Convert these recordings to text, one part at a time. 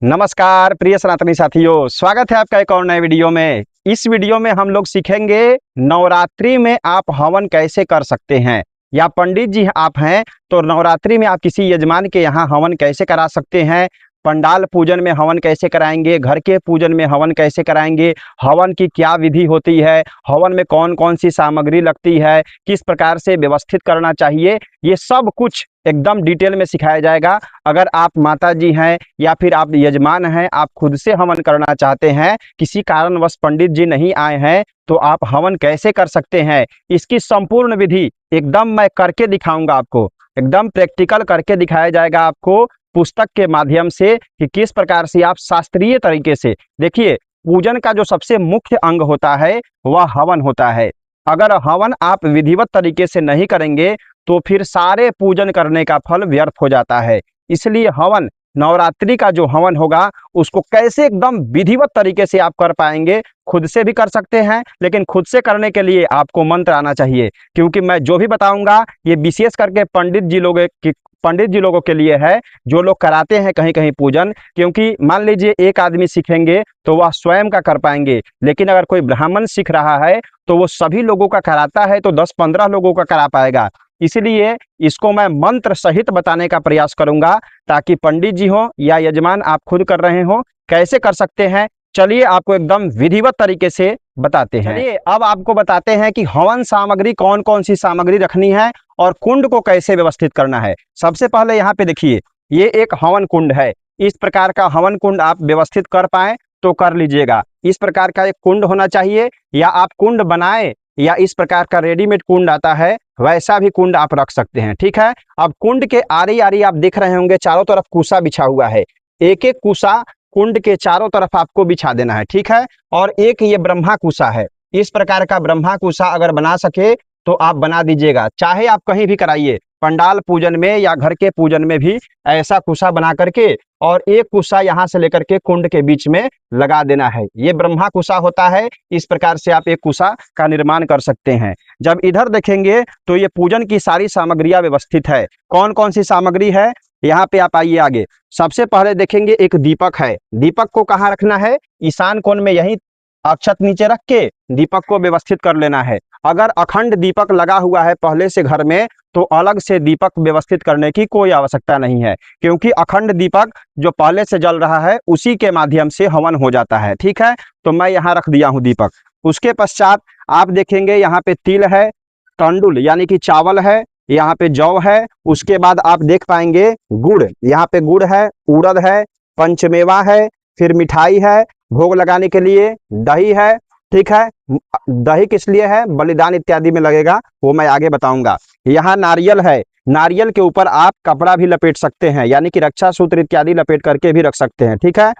नमस्कार प्रिय सनातनी साथियों, स्वागत है आपका एक और नए वीडियो में। इस वीडियो में हम लोग सीखेंगे नवरात्रि में आप हवन कैसे कर सकते हैं, या पंडित जी आप हैं तो नवरात्रि में आप किसी यजमान के यहाँ हवन कैसे करा सकते हैं, पंडाल पूजन में हवन कैसे कराएंगे, घर के पूजन में हवन कैसे कराएंगे, हवन की क्या विधि होती है, हवन में कौन कौन सी सामग्री लगती है, किस प्रकार से व्यवस्थित करना चाहिए, ये सब कुछ एकदम डिटेल में सिखाया जाएगा। अगर आप माता जी हैं या फिर आप यजमान हैं, आप खुद से हवन करना चाहते हैं, किसी कारणवश पंडित जी नहीं आए हैं, तो आप हवन कैसे कर सकते हैं, इसकी संपूर्ण विधि एकदम मैं करके दिखाऊंगा आपको। एकदम प्रैक्टिकल करके दिखाया जाएगा आपको पुस्तक के माध्यम से कि किस प्रकार से आप शास्त्रीय तरीके से। देखिए, पूजन का जो सबसे मुख्य अंग होता है वह हवन होता है। अगर हवन आप विधिवत तरीके से नहीं करेंगे तो फिर सारे पूजन करने का फल व्यर्थ हो जाता है। इसलिए हवन, नवरात्रि का जो हवन होगा उसको कैसे एकदम विधिवत तरीके से आप कर पाएंगे, खुद से भी कर सकते हैं, लेकिन खुद से करने के लिए आपको मंत्र आना चाहिए। क्योंकि मैं जो भी बताऊंगा ये विशेष करके पंडित जी लोगों के लिए है, जो लोग कराते हैं कहीं कहीं पूजन। क्योंकि मान लीजिए एक आदमी सीखेंगे तो वह स्वयं का कर पाएंगे, लेकिन अगर कोई ब्राह्मण सीख रहा है तो वो सभी लोगों का कराता है तो 10-15 लोगों का करा पाएगा। इसलिए इसको मैं मंत्र सहित बताने का प्रयास करूंगा, ताकि पंडित जी हो या यजमान आप खुद कर रहे हो कैसे कर सकते हैं। चलिए आपको एकदम विधिवत तरीके से बताते हैं। चलिए अब आपको बताते हैं कि हवन सामग्री कौन कौन सी सामग्री रखनी है और कुंड को कैसे व्यवस्थित करना है। सबसे पहले यहाँ पे देखिए, ये एक हवन कुंड है। इस प्रकार का हवन कुंड आप व्यवस्थित कर पाए तो कर लीजिएगा। इस प्रकार का एक कुंड होना चाहिए, या आप कुंड बनाए या इस प्रकार का रेडीमेड कुंड आता है वैसा भी कुंड आप रख सकते हैं। ठीक है, अब कुंड के आरी आरी आप देख रहे होंगे चारों तरफ कुसा बिछा हुआ है। एक एक कुसा कुंड के चारों तरफ आपको बिछा देना है। ठीक है, और एक ये ब्रह्मा कुसा है। इस प्रकार का ब्रह्मा कुसा अगर बना सके तो आप बना दीजिएगा। चाहे आप कहीं भी कराइए, पंडाल पूजन में या घर के पूजन में भी ऐसा कुसा बना करके और एक कुसा यहाँ से लेकर के कुंड के बीच में लगा देना है। ये ब्रह्मा कुसा होता है। इस प्रकार से आप एक कुसा का निर्माण कर सकते हैं। जब इधर देखेंगे तो ये पूजन की सारी सामग्रियां व्यवस्थित है। कौन कौन सी सामग्री है, यहाँ पे आप आइए आगे। सबसे पहले देखेंगे एक दीपक है। दीपक को कहाँ रखना है, ईशान कोण में, यही अक्षत नीचे रख के दीपक को व्यवस्थित कर लेना है। अगर अखंड दीपक लगा हुआ है पहले से घर में तो अलग से दीपक व्यवस्थित करने की कोई आवश्यकता नहीं है, क्योंकि अखंड दीपक जो पहले से जल रहा है उसी के माध्यम से हवन हो जाता है। ठीक है, तो मैं यहाँ रख दिया हूँ दीपक। उसके पश्चात आप देखेंगे यहाँ पे तिल है, तंडुल यानी कि चावल है, यहाँ पे जौ है। उसके बाद आप देख पाएंगे गुड़, यहाँ पे गुड़ है, उड़द है, पंचमेवा है, फिर मिठाई है, भोग लगाने के लिए दही है। ठीक है, दही किस लिए है, बलिदान इत्यादि में लगेगा, वो मैं आगे बताऊंगा। यहाँ नारियल है। नारियल के ऊपर आप कपड़ा भी लपेट सकते हैं, यानी कि रक्षा सूत्र इत्यादि लपेट करके भी रख सकते हैं। ठीक है,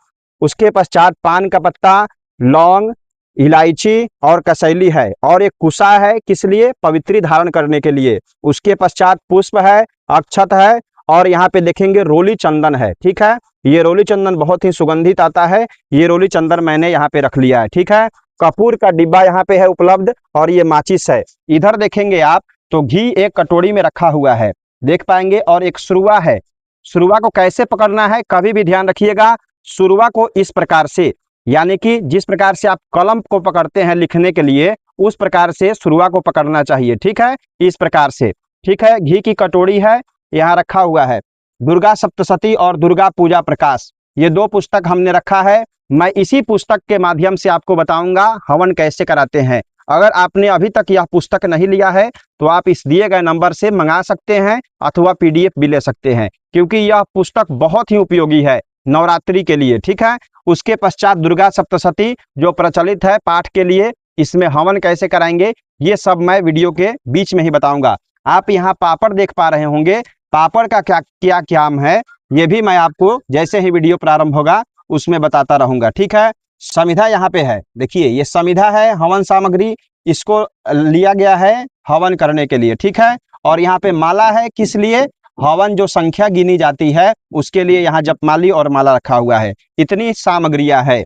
उसके पश्चात पान का पत्ता, लौंग, इलायची और कसैली है, और एक कुसा है, किस लिए, पवित्री धारण करने के लिए। उसके पश्चात पुष्प है, अक्षत है, और यहाँ पे देखेंगे रोली चंदन है। ठीक है, ये रोली चंदन बहुत ही सुगंधित आता है। ये रोली चंदन मैंने यहाँ पे रख लिया है। ठीक है, कपूर का डिब्बा यहाँ पे है उपलब्ध, और ये माचिस है। इधर देखेंगे आप तो घी एक कटोरी में रखा हुआ है, देख पाएंगे, और एक सुरुआ है। सुरुआ को कैसे पकड़ना है कभी भी ध्यान रखिएगा। सुरुआ को इस प्रकार से, यानी कि जिस प्रकार से आप कलम को पकड़ते हैं लिखने के लिए, उस प्रकार से सुरुआ को पकड़ना चाहिए। ठीक है, इस प्रकार से। ठीक है, घी की कटोरी है, यहाँ रखा हुआ है। दुर्गा सप्तशती और दुर्गा पूजा प्रकाश, ये दो पुस्तक हमने रखा है। मैं इसी पुस्तक के माध्यम से आपको बताऊंगा हवन कैसे कराते हैं। अगर आपने अभी तक यह पुस्तक नहीं लिया है तो आप इस दिए गए नंबर से मंगा सकते हैं, अथवा PDF भी ले सकते हैं, क्योंकि यह पुस्तक बहुत ही उपयोगी है नवरात्रि के लिए। ठीक है, उसके पश्चात दुर्गा सप्तशती जो प्रचलित है पाठ के लिए, इसमें हवन कैसे कराएंगे ये सब मैं वीडियो के बीच में ही बताऊंगा। आप यहाँ पापड़ देख पा रहे होंगे, पापड़ का क्या काम है ये भी मैं आपको जैसे ही वीडियो प्रारंभ होगा उसमें बताता रहूंगा। ठीक है, समिधा यहाँ पे है, देखिए ये समिधा है, हवन सामग्री, इसको लिया गया है हवन करने के लिए। ठीक है, और यहाँ पे माला है, किस लिए, हवन जो संख्या गिनी जाती है उसके लिए यहाँ जपमाली और माला रखा हुआ है। इतनी सामग्रियां है।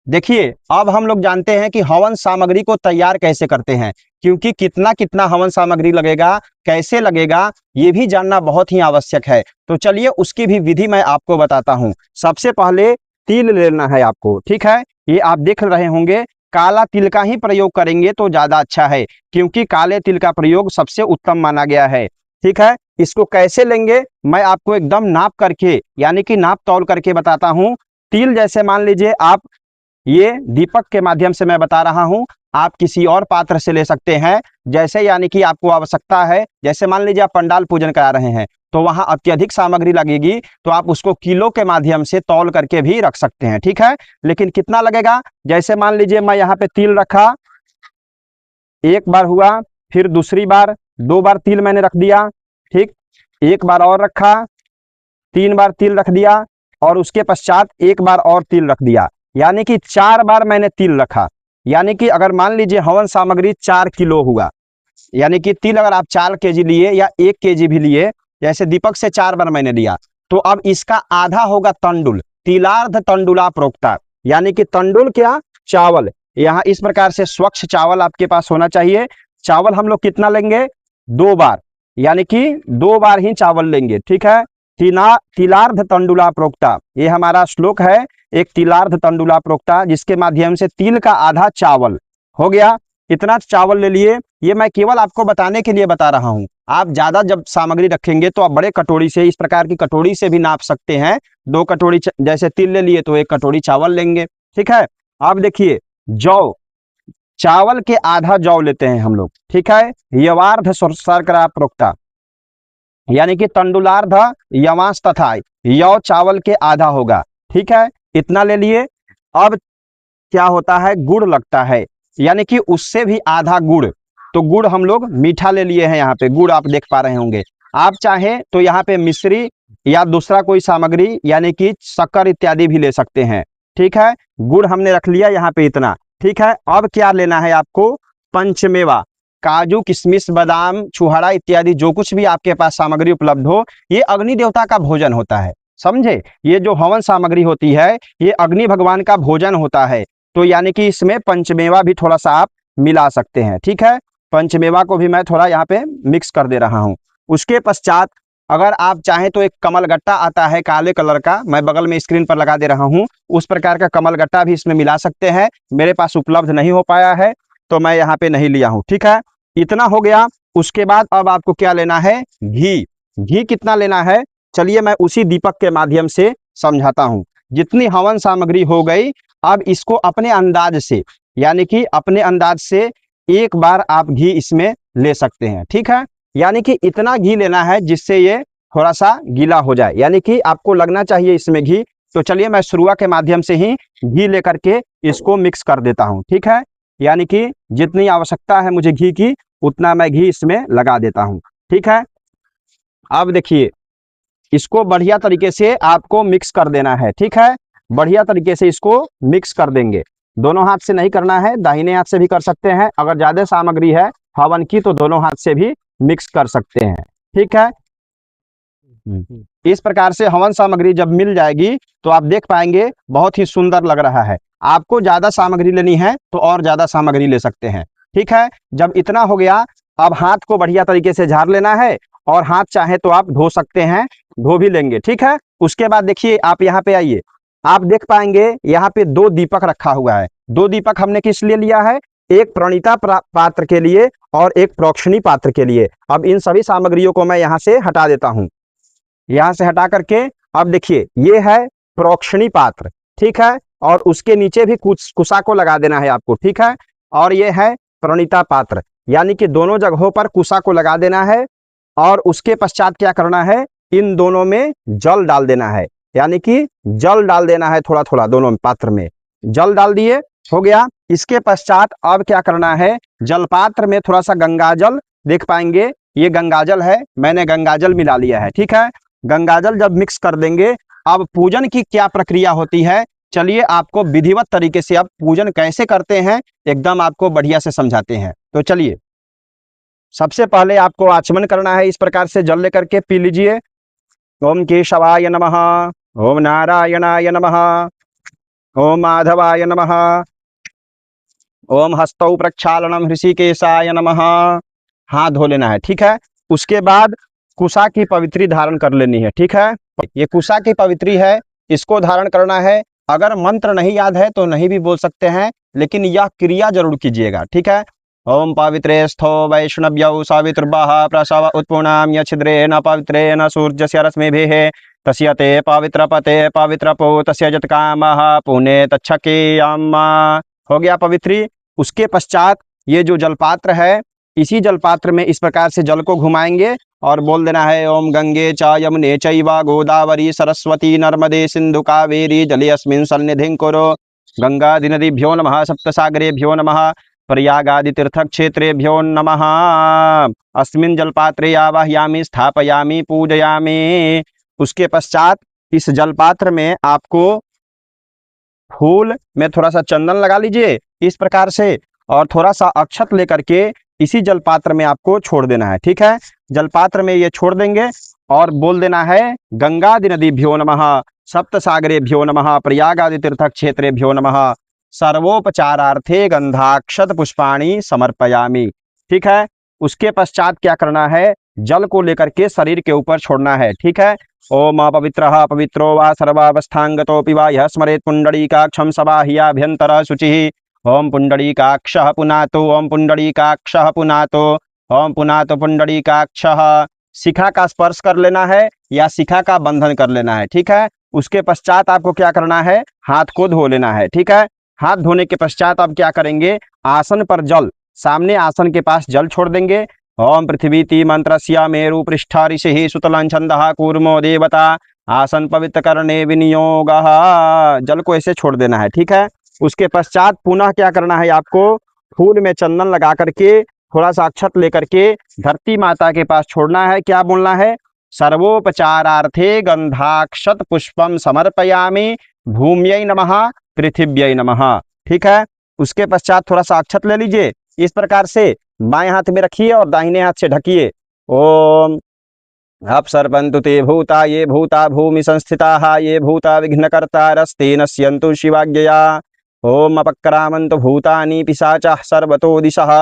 देखिए अब हम लोग जानते हैं कि हवन सामग्री को तैयार कैसे करते हैं, क्योंकि कितना कितना हवन सामग्री लगेगा, कैसे लगेगा, ये भी जानना बहुत ही आवश्यक है। तो चलिए उसकी भी विधि मैं आपको बताता हूं। सबसे पहले तिल लेना है आपको, ठीक है। ये आप देख रहे होंगे, काला तिल का ही प्रयोग करेंगे तो ज्यादा अच्छा है, क्योंकि काले तिल का प्रयोग सबसे उत्तम माना गया है, ठीक है। इसको कैसे लेंगे मैं आपको एकदम नाप करके यानी कि नाप तौल करके बताता हूं। तिल जैसे मान लीजिए आप, ये दीपक के माध्यम से मैं बता रहा हूं, आप किसी और पात्र से ले सकते हैं, जैसे यानी कि आपको आवश्यकता है, जैसे मान लीजिए आप पंडाल पूजन करा रहे हैं तो वहां अत्यधिक सामग्री लगेगी, तो आप उसको किलो के माध्यम से तौल करके भी रख सकते हैं, ठीक है। लेकिन कितना लगेगा, जैसे मान लीजिए मैं यहाँ पे तिल रखा, एक बार हुआ, फिर दूसरी बार, 2 बार तिल मैंने रख दिया, ठीक, एक बार और रखा, 3 बार तिल रख दिया, और उसके पश्चात एक बार और तिल रख दिया, यानी कि 4 बार मैंने तिल रखा। यानी कि अगर मान लीजिए हवन सामग्री 4 किलो हुआ, यानी कि तिल अगर आप 4 केजी लिए या 1 केजी भी लिए, जैसे दीपक से 4 बार मैंने लिया, तो अब इसका आधा होगा तंडुल, तिलार्ध तंडुला प्रोक्ता, यानी कि तंडुल क्या, चावल। यहाँ इस प्रकार से स्वच्छ चावल आपके पास होना चाहिए। चावल हम लोग कितना लेंगे, 2 बार, यानी कि 2 बार ही चावल लेंगे, ठीक है। तिलार्ध तंडुला प्रोक्ता, ये हमारा श्लोक है, एक तिलार्ध तंडुला प्रोक्ता, जिसके माध्यम से तिल का आधा चावल हो गया। इतना चावल ले लिए, ये मैं केवल आपको बताने के लिए बता रहा हूं। आप ज्यादा जब सामग्री रखेंगे तो आप बड़े कटोरी से, इस प्रकार की कटोरी से भी नाप सकते हैं। 2 कटोरी जैसे तिल ले लिए तो 1 कटोरी चावल लेंगे, ठीक है। अब देखिए जौ, चावल के आधा जौ लेते हैं हम लोग, ठीक है। यवार्ध शर्करा प्रोक्ता, यानी कि तंडुलार्ध यवांश तथा यौ चावल के आधा होगा, ठीक है। इतना ले लिए। अब क्या होता है, गुड़ लगता है, यानी कि उससे भी आधा गुड़, तो गुड़ हम लोग मीठा ले लिए हैं, यहाँ पे गुड़ आप देख पा रहे होंगे। आप चाहें तो यहाँ पे मिश्री या दूसरा कोई सामग्री यानी कि शक्कर इत्यादि भी ले सकते हैं, ठीक है। गुड़ हमने रख लिया यहाँ पे इतना, ठीक है। अब क्या लेना है आपको, पंचमेवा, काजू किशमिश बादाम छुहारा इत्यादि जो कुछ भी आपके पास सामग्री उपलब्ध हो, ये अग्नि देवता का भोजन होता है, समझे। ये जो हवन सामग्री होती है ये अग्नि भगवान का भोजन होता है, तो यानी कि इसमें पंचमेवा भी थोड़ा सा आप मिला सकते हैं, ठीक है। पंचमेवा को भी मैं थोड़ा यहाँ पे मिक्स कर दे रहा हूँ। उसके पश्चात अगर आप चाहें तो एक कमलगट्टा आता है काले कलर का, मैं बगल में स्क्रीन पर लगा दे रहा हूँ, उस प्रकार का कमलगट्टा भी इसमें मिला सकते हैं। मेरे पास उपलब्ध नहीं हो पाया है तो मैं यहाँ पे नहीं लिया हूँ, ठीक है। इतना हो गया। उसके बाद अब आपको क्या लेना है, घी। घी कितना लेना है, चलिए मैं उसी दीपक के माध्यम से समझाता हूं। जितनी हवन सामग्री हो गई, अब इसको अपने अंदाज से, यानी कि अपने अंदाज से 1 बार आप घी इसमें ले सकते हैं, ठीक है। यानी कि इतना घी लेना है जिससे ये थोड़ा सा गीला हो जाए, यानी कि आपको लगना चाहिए इसमें घी। तो चलिए मैं शुरुआत के माध्यम से ही घी लेकर के इसको मिक्स कर देता हूं, ठीक है। यानी कि जितनी आवश्यकता है मुझे घी की, उतना मैं घी इसमें लगा देता हूं, ठीक है। अब देखिए इसको बढ़िया तरीके से आपको मिक्स कर देना है, ठीक है। बढ़िया तरीके से इसको मिक्स कर देंगे। दोनों हाथ से नहीं करना है, दाहिने हाथ से भी कर सकते हैं। अगर ज्यादा सामग्री है हवन की तो दोनों हाथ से भी मिक्स कर सकते हैं, ठीक है। इस प्रकार से हवन सामग्री जब मिल जाएगी तो आप देख पाएंगे बहुत ही सुंदर लग रहा है। आपको ज्यादा सामग्री लेनी है तो और ज्यादा सामग्री ले सकते हैं, ठीक है। जब इतना हो गया, अब हाथ को बढ़िया तरीके से झाड़ लेना है, और हाथ चाहे तो आप धो सकते हैं, धो भी लेंगे, ठीक है। उसके बाद देखिए आप यहाँ पे आइए, आप देख पाएंगे यहाँ पे 2 दीपक रखा हुआ है। 2 दीपक हमने किस लिए लिया है, एक प्रणीता पात्र के लिए और एक प्रोक्षणी पात्र के लिए। अब इन सभी सामग्रियों को मैं यहाँ से हटा देता हूँ, यहाँ से हटा करके अब देखिए ये है प्रोक्षणी पात्र, ठीक है। और उसके नीचे भी कुछ कुशा को लगा देना है आपको, ठीक है। और ये है प्रणीता पात्र, यानी कि दोनों जगहों पर कुशा को लगा देना है। और उसके पश्चात क्या करना है, इन दोनों में जल डाल देना है, यानी कि जल डाल देना है थोड़ा थोड़ा, दोनों पात्र में जल डाल दिए, हो गया। इसके पश्चात अब क्या करना है, जल पात्र में थोड़ा सा गंगाजल, देख पाएंगे ये गंगाजल है, मैंने गंगाजल मिला लिया है, ठीक है। गंगाजल जब मिक्स कर देंगे, अब पूजन की क्या प्रक्रिया होती है, चलिए आपको विधिवत तरीके से अब पूजन कैसे करते हैं एकदम आपको बढ़िया से समझाते हैं। तो चलिए सबसे पहले आपको आचमन करना है, इस प्रकार से जल लेकर के पी लीजिए। ओम केशवाय नमः, ओम नारायणाय नमः, ओम माधवाय नमः, ओम हस्तौ प्रक्षालनम ऋषिकेशाय नमः। हाथ धो लेना है, ठीक है। उसके बाद कुशा की पवित्री धारण कर लेनी है, ठीक है। ये कुशा की पवित्री है, इसको धारण करना है। अगर मंत्र नहीं याद है तो नहीं भी बोल सकते हैं, लेकिन यह क्रिया जरूर कीजिएगा, ठीक है। ओम पवित्रे स्थो वैष्णव्यौ सावित्रुर्वः प्रसव उत्पुनाम यच्छिद्रेण पवित्रेण सूर्यस्य रश्मिभिः तस्य ते पवित्रपते पवित्रपो तस्य जत्कामः पुणे तच्छकेयम्। हो गया पवित्री। उसके पश्चात ये जो जलपात्र है, इसी जलपात्र में इस प्रकार से जल को घुमाएंगे और बोल देना है ओम गंगे च यमुने चैव गोदावरी सरस्वती नर्मदे सिंधु कावेरी जलेऽस्मिन् सन्निधिं कुरु। गंगादिनदीभ्यो नमः सप्तसागरेभ्यो नमः प्रयागादि तीर्थक्षेत्रेभ्यो नमः। अस्मिन् जलपात्रे आवाहयामि स्थापयामि पूजयामि। उसके पश्चात इस जलपात्र में आपको फूल में थोड़ा सा चंदन लगा लीजिए इस प्रकार से, और थोड़ा सा अक्षत लेकर के इसी जलपात्र में आपको छोड़ देना है, ठीक है। जलपात्र में ये छोड़ देंगे और बोल देना है गंगादि नदीभ्यो नमः सप्तसागरेभ्यो नमः प्रयागादि तीर्थक्षेत्रेभ्यो नमः सर्वोपचारार्थे गंधाक्षत पुष्पाणि समर्पयामि, ठीक है। उसके पश्चात क्या करना है, जल को लेकर के शरीर के ऊपर छोड़ना है, ठीक है। ओम अपवित्रः पवित्रो वा सर्वावस्थांगतोऽपि वा यः स्मरेत् पुंडरीकाक्षं सबाह्याभ्यंतर शुचिः। ओम पुंडरीकाक्षः पुनातो ओम पुंडरीकाक्षः पुनातो ओम पुनातो पुंडरीकाक्षः। शिखा का स्पर्श कर लेना है या शिखा का बंधन कर लेना है, ठीक है। उसके पश्चात आपको क्या करना है, हाथ को धो लेना है, ठीक है। हाथ धोने के पश्चात आप क्या करेंगे, आसन पर जल, सामने आसन के पास जल छोड़ देंगे। ओम पृथ्वीति मंत्रस्य मेरु पृष्ठ ऋषि सुतलं छंदः कूर्मो देवता आसन पवित्र करने विनियोगः। जल को ऐसे छोड़ देना है, ठीक है। उसके पश्चात पुनः क्या करना है, आपको फूल में चंदन लगा करके थोड़ा सा अक्षत लेकर के धरती माता के पास छोड़ना है। क्या बोलना है, सर्वोपचारार्थे गंधाक्षत पुष्पम समर्पयामि भूम्यै नमः पृथिव्यै नमः, ठीक है। उसके पश्चात थोड़ा सा अक्षत ले लीजिए इस प्रकार से, बाएं हाथ में रखिए और दाहिने हाथ से ढकिए। ओम अपसर्पन्तु ते भूता ये भूता भूमि संस्थिताः ये भूता विघ्नकर्तारस्ते नश्यन्तु शिवाज्ञया। ओम अपक्रामन्तु भूतानि पिशाचाः सर्वतो दिशः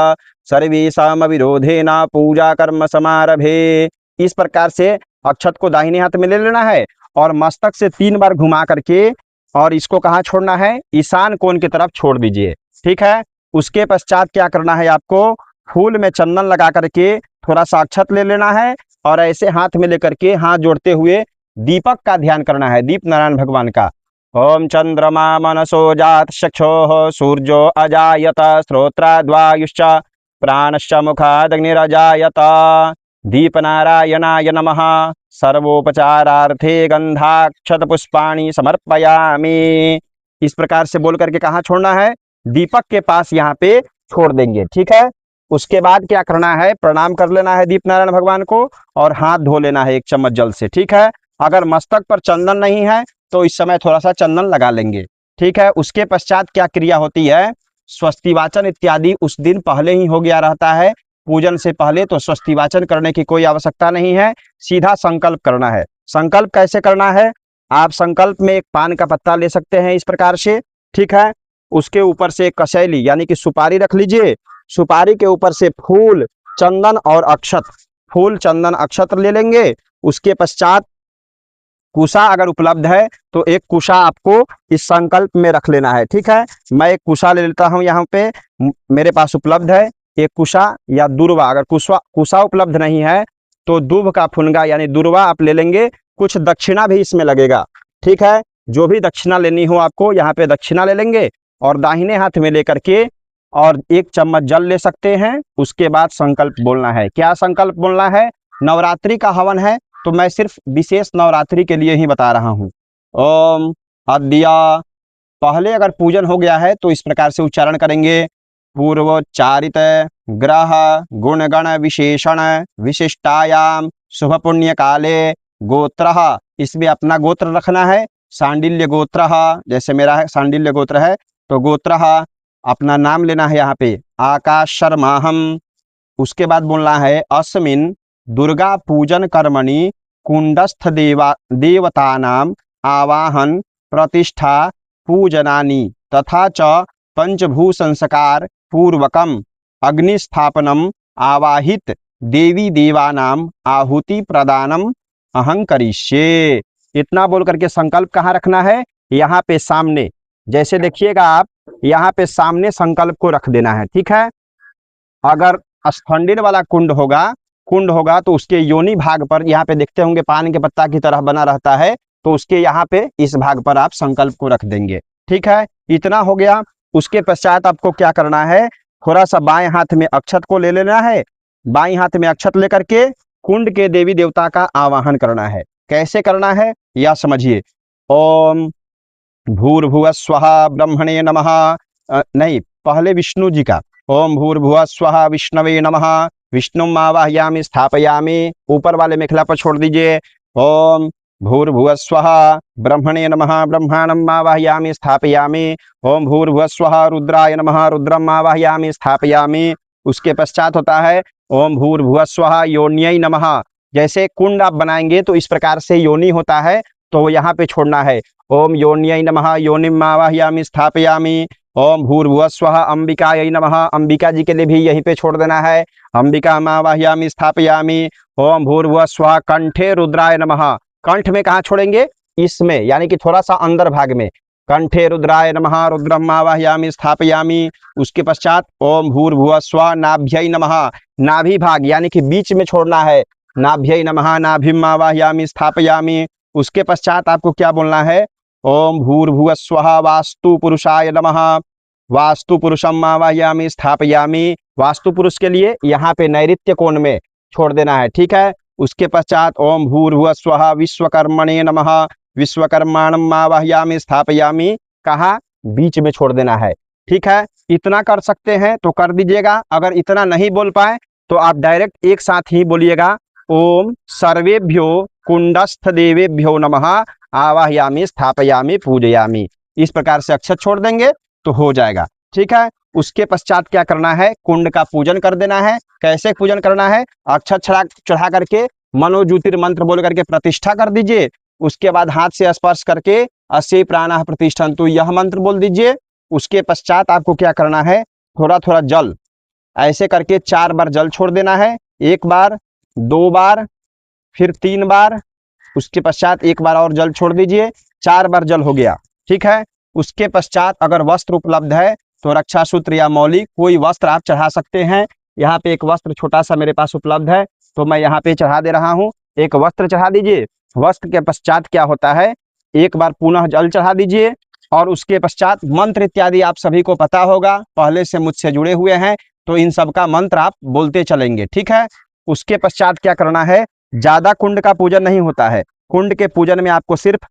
सर्वेषाम् अविरोधेन पूजा कर्म समारभे। इस प्रकार से अक्षत को दाहिने हाथ में ले लेना है और मस्तक से 3 बार घुमा करके, और इसको कहाँ छोड़ना है, ईशान कोण की तरफ छोड़ दीजिए, ठीक है। उसके पश्चात क्या करना है, आपको फूल में चंदन लगा करके थोड़ा सा अक्षत ले लेना है और ऐसे हाथ में लेकर के हाथ जोड़ते हुए दीपक का ध्यान करना है, दीप नारायण भगवान का। ओम चंद्रमा मनसो जात चक्षुः सूर्यो अजायत श्रोत्राद्वायुश्च प्राणश्च मुखादग्निरजायत दीपनारायणाय नमः सर्वोपचारार्थे गंधाक्षत पुष्पाणि समर्पयामि। इस प्रकार से बोल करके कहाँ छोड़ना है, दीपक के पास यहाँ पे छोड़ देंगे, ठीक है। उसके बाद क्या करना है, प्रणाम कर लेना है दीप नारायण भगवान को और हाथ धो लेना है 1 चम्मच जल से, ठीक है। अगर मस्तक पर चंदन नहीं है तो इस समय थोड़ा सा चंदन लगा लेंगे, ठीक है। उसके पश्चात क्या क्रिया होती है, स्वस्ति वाचन इत्यादि उस दिन पहले ही हो गया रहता है पूजन से पहले, तो स्वस्ति वाचन करने की कोई आवश्यकता नहीं है, सीधा संकल्प करना है। संकल्प कैसे करना है, आप संकल्प में एक पान का पत्ता ले सकते हैं इस प्रकार से, ठीक है। उसके ऊपर से एक कशैली यानी कि सुपारी रख लीजिए, सुपारी के ऊपर से फूल चंदन और अक्षत, फूल चंदन अक्षत ले लेंगे। उसके पश्चात कुशा अगर उपलब्ध है तो एक कुशा आपको इस संकल्प में रख लेना है, ठीक है। मैं एक कुशा ले लेता हूं, यहाँ पे मेरे पास उपलब्ध है एक कुशा या दुर्वा। अगर कुशा उपलब्ध नहीं है तो दूब का फुनगा यानी दुर्वा आप ले लेंगे, कुछ दक्षिणा भी इसमें लगेगा, ठीक है। जो भी दक्षिणा लेनी हो आपको यहाँ पे दक्षिणा ले लेंगे और दाहिने हाथ में लेकर के और 1 चम्मच जल ले सकते हैं। उसके बाद संकल्प बोलना है। क्या संकल्प बोलना है, नवरात्रि का हवन है तो मैं सिर्फ विशेष नवरात्रि के लिए ही बता रहा हूँ। ओम अद्य, पहले अगर पूजन हो गया है तो इस प्रकार से उच्चारण करेंगे, पूर्वोच्चारित ग्रह गुण गण विशेषण विशिष्टायाम शुभ पुण्य काले गोत्रः, इसमें अपना गोत्र रखना है, सांडिल्य गोत्रः, जैसे मेरा है सांडिल्य गोत्र है तो गोत्रः अपना नाम लेना है यहाँ पे, आकाश शर्माहम। उसके बाद बोलना है अस्मिन दुर्गा पूजन कर्मणि कुंडस्थ देवतानाम आवाहन प्रतिष्ठा पूजनानि तथा च पंचभू संस्कार पूर्वकम अग्निस्थापनम आवाहित देवी देवानाम आहुति प्रदानम अहं करिष्ये। इतना बोल करके संकल्प कहाँ रखना है, यहाँ पे सामने, जैसे देखिएगा आप यहाँ पे सामने संकल्प को रख देना है। ठीक है, अगर स्फंडित वाला कुंड होगा तो उसके योनि भाग पर, यहाँ पे देखते होंगे पान के पत्ता की तरह बना रहता है, तो उसके यहाँ पे इस भाग पर आप संकल्प को रख देंगे। ठीक है, इतना हो गया। उसके पश्चात आपको क्या करना है, थोड़ा सा बाएं हाथ में अक्षत को ले लेना है। बाएं हाथ में अक्षत लेकर के कुंड के देवी देवता का आवाहन करना है। कैसे करना है यह समझिए। ओम भूर्भुवः स्वः ब्रह्मणे नमः, नहीं, पहले विष्णु जी का। ओम भूर्भुवः स्वः विष्णवे नमः, विष्णुम आवाहयामि स्थापयामि, ऊपर वाले मेखला पर छोड़ दीजिए। ओम भूर्भुवः स्वः ब्रह्मणे नमः, ब्रह्माणम आवाहयामि स्थापयामि। ओम भूर्भुवः स्वः रुद्राय नमः, रुद्रम आवाहयामि स्थापयामि। उसके पश्चात होता है ओम भूर्भुवः स्वः योन्यै नमः। जैसे कुंड आप बनाएंगे तो इस प्रकार से योनि होता है, तो यहाँ पे छोड़ना है। ओम योन्यै नमः, योनिम आवाहयामि स्थापयामि। ओम भूर्भुवः स्वः अंबिकायै नमः, अंबिका जी के लिए भी यहीं पे छोड़ देना है। अंबिका आवाहयामि स्थापयामि। ओम भूर्भुवः स्वः कंठे रुद्राय नमः, कंठ में कहाँ छोड़ेंगे, इसमें, यानी कि थोड़ा सा अंदर भाग में। कंठे रुद्राय नमः, रुद्रम आवाहयामि स्थापयामि। उसके पश्चात ओम भूर्भुवः स्वः नाभ्यै नमः, नाभि भाग यानी कि बीच में छोड़ना है। नाभ्यै नमः, नाभिम आवाहयामि स्थापयामि। उसके पश्चात आपको क्या बोलना है, ओम भूर्भुवः स्वः वास्तु पुरुषाय नमः, वास्तु पुरुषम आवाहयामि स्थापयामि। वास्तु पुरुष के लिए यहाँ पे नैऋत्य कोण में छोड़ देना है। ठीक है, उसके पश्चात ओम भूर्भुवः स्वः विश्वकर्मणे नमः, विश्वकर्माणम आवाहयामि स्थापयामि, कहा बीच में छोड़ देना है। ठीक है, इतना कर सकते हैं तो कर दीजिएगा। अगर इतना नहीं बोल पाए तो आप डायरेक्ट एक साथ ही बोलिएगा, ओम सर्वेभ्यो कुंडस्थ देवेभ्यो नमः, आवाहयामि स्थापयामि पूजयामि। इस प्रकार से अक्षर छोड़ देंगे तो हो जाएगा। ठीक है, उसके पश्चात क्या करना है, कुंड का पूजन कर देना है। कैसे पूजन करना है, अक्षर चढ़ा करके मनोज्योतिर मंत्र बोल करके प्रतिष्ठा कर दीजिए। उसके बाद हाथ से स्पर्श करके अस्य प्राणः प्रतिष्ठन्तु यह मंत्र बोल दीजिए। उसके पश्चात आपको क्या करना है, थोड़ा थोड़ा जल ऐसे करके 4 बार जल छोड़ देना है। 1 बार, 2 बार, फिर 3 बार, उसके पश्चात 1 बार और जल छोड़ दीजिए। 4 बार जल हो गया। ठीक है, उसके पश्चात अगर वस्त्र उपलब्ध है तो रक्षा सूत्र या मौली कोई वस्त्र आप चढ़ा सकते हैं। यहाँ पे एक वस्त्र छोटा सा मेरे पास उपलब्ध है तो मैं यहाँ पे चढ़ा दे रहा हूँ। एक वस्त्र चढ़ा दीजिए। वस्त्र के पश्चात क्या होता है, 1 बार पुनः जल चढ़ा दीजिए। और उसके पश्चात मंत्र इत्यादि आप सभी को पता होगा, पहले से मुझसे जुड़े हुए हैं तो इन सब का मंत्र आप बोलते चलेंगे। ठीक है, उसके पश्चात क्या करना है, ज्यादा कुंड का पूजन नहीं होता है। कुंड के पूजन में आपको सिर्फ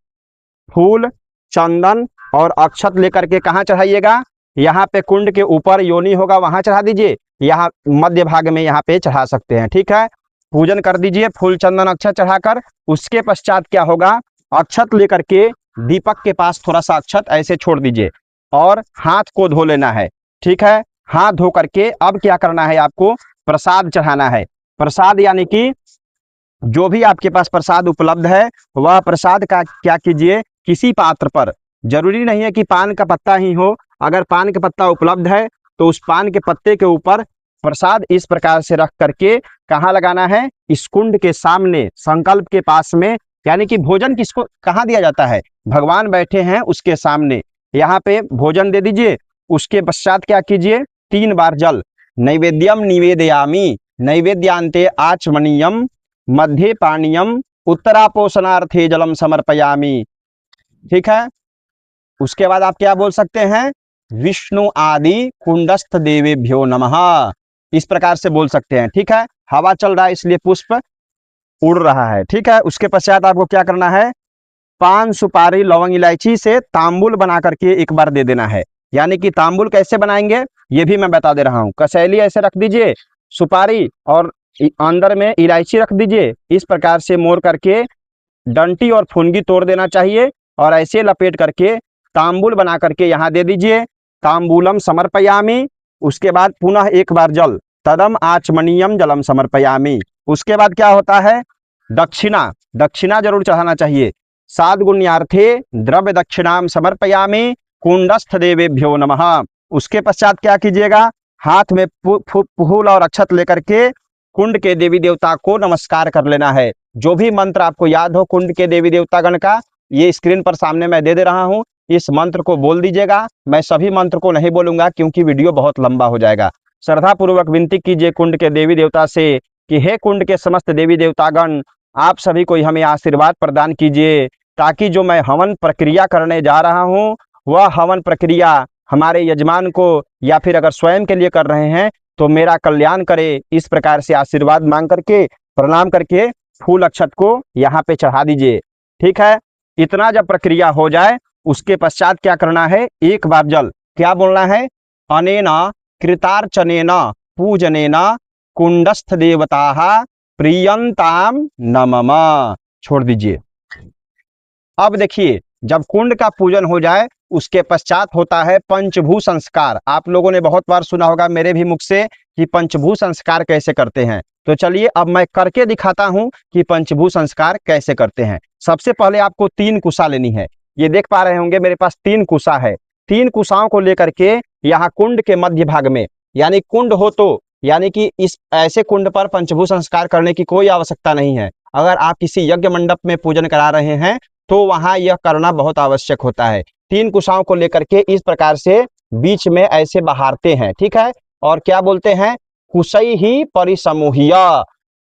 फूल, चंदन और अक्षत लेकर के कहाँ चढ़ाइएगा, यहाँ पे कुंड के ऊपर योनि होगा वहां चढ़ा दीजिए, यहाँ मध्य भाग में यहाँ पे चढ़ा सकते हैं। ठीक है, पूजन कर दीजिए फूल चंदन अक्षत चढ़ाकर। उसके पश्चात क्या होगा, अक्षत लेकर के दीपक के पास थोड़ा सा अक्षत ऐसे छोड़ दीजिए और हाथ को धो लेना है। ठीक है, हाथ धो करके अब क्या करना है, आपको प्रसाद चढ़ाना है। प्रसाद यानी कि जो भी आपके पास प्रसाद उपलब्ध है वह प्रसाद का क्या कीजिए, किसी पात्र पर, जरूरी नहीं है कि पान का पत्ता ही हो, अगर पान का पत्ता उपलब्ध है तो उस पान के पत्ते के ऊपर प्रसाद इस प्रकार से रख करके कहाँ लगाना है, इस कुंड के सामने संकल्प के पास में। यानी कि भोजन किसको कहाँ दिया जाता है, भगवान बैठे हैं उसके सामने, यहाँ पे भोजन दे दीजिए। उसके पश्चात क्या कीजिए, 3 बार जल, नैवेद्यम निवेदयामि, नैवेद्यांते आचमनीयम, मध्य पानीयम, उत्तरापोषणार्थे जलम समर्पयामि। ठीक है, उसके बाद आप क्या बोल सकते हैं, विष्णु आदि कुंडस्थ देवेभ्यो नमः, इस प्रकार से बोल सकते हैं। ठीक है, हवा चल रहा है इसलिए पुष्प उड़ रहा है। ठीक है, उसके पश्चात आपको क्या करना है, पान सुपारी लौंग इलायची से तांबुल बना करके एक बार दे देना है। यानी कि तांबुल कैसे बनाएंगे ये भी मैं बता दे रहा हूँ। कसैली ऐसे रख दीजिए, सुपारी और अंदर में इलायची रख दीजिए, इस प्रकार से मोड़ करके डंटी और फुनगी तोड़ देना चाहिए और ऐसे लपेट करके तांबुल बना करके यहाँ दे दीजिए। तांबूलम समर्पयामि, उसके बाद पुनः 1 बार जल, तदम आचमनीयम जलम समर्पयामि। उसके बाद क्या होता है, दक्षिणा, दक्षिणा जरूर चढ़ाना चाहिए। 7 गुण्यार्थे द्रव्य दक्षिणाम समर्पयामि, कुंडस्थ देवेभ्यो नमः। उसके पश्चात क्या कीजिएगा, हाथ में फूल और अक्षत लेकर के कुंड के देवी देवता को नमस्कार कर लेना है। जो भी मंत्र आपको याद हो कुंड के देवी देवतागण का, ये स्क्रीन पर सामने मैं दे रहा हूँ, इस मंत्र को बोल दीजिएगा। मैं सभी मंत्र को नहीं बोलूंगा क्योंकि वीडियो बहुत लंबा हो जाएगा। श्रद्धा पूर्वक विनती कीजिए कुंड के देवी देवता से कि हे कुंड के समस्त देवी देवतागण, आप सभी को हमें आशीर्वाद प्रदान कीजिए ताकि जो मैं हवन प्रक्रिया करने जा रहा हूँ वह हवन प्रक्रिया हमारे यजमान को या फिर अगर स्वयं के लिए कर रहे हैं तो मेरा कल्याण करे। इस प्रकार से आशीर्वाद मांग करके प्रणाम करके फूल अक्षत को यहाँ पे चढ़ा दीजिए। ठीक है, इतना जब प्रक्रिया हो जाए उसके पश्चात क्या करना है, एक बार जल क्या बोलना है, अनेना कृतार्चनेन पूजनेन कुंडस्थ देवताः प्रियंताम नमः, छोड़ दीजिए। अब देखिए जब कुंड का पूजन हो जाए उसके पश्चात होता है पंचभू संस्कार। आप लोगों ने बहुत बार सुना होगा मेरे भी मुख से कि पंचभू संस्कार कैसे करते हैं। तो चलिए अब मैं करके दिखाता हूं कि पंचभू संस्कार कैसे करते हैं। सबसे पहले आपको 3 कुशा लेनी है। ये देख पा रहे होंगे मेरे पास 3 कुशा है। 3 कुशाओं को लेकर के यहाँ कुंड के मध्य भाग में, यानी कुंड हो तो यानी कि इस ऐसे कुंड पर पंचभू संस्कार करने की कोई आवश्यकता नहीं है। अगर आप किसी यज्ञ मंडप में पूजन करा रहे हैं तो वहां यह करना बहुत आवश्यक होता है। 3 कुशाओं को लेकर के इस प्रकार से बीच में ऐसे बहारते हैं। ठीक है, और क्या बोलते हैं, कुशई ही परिसमूहिय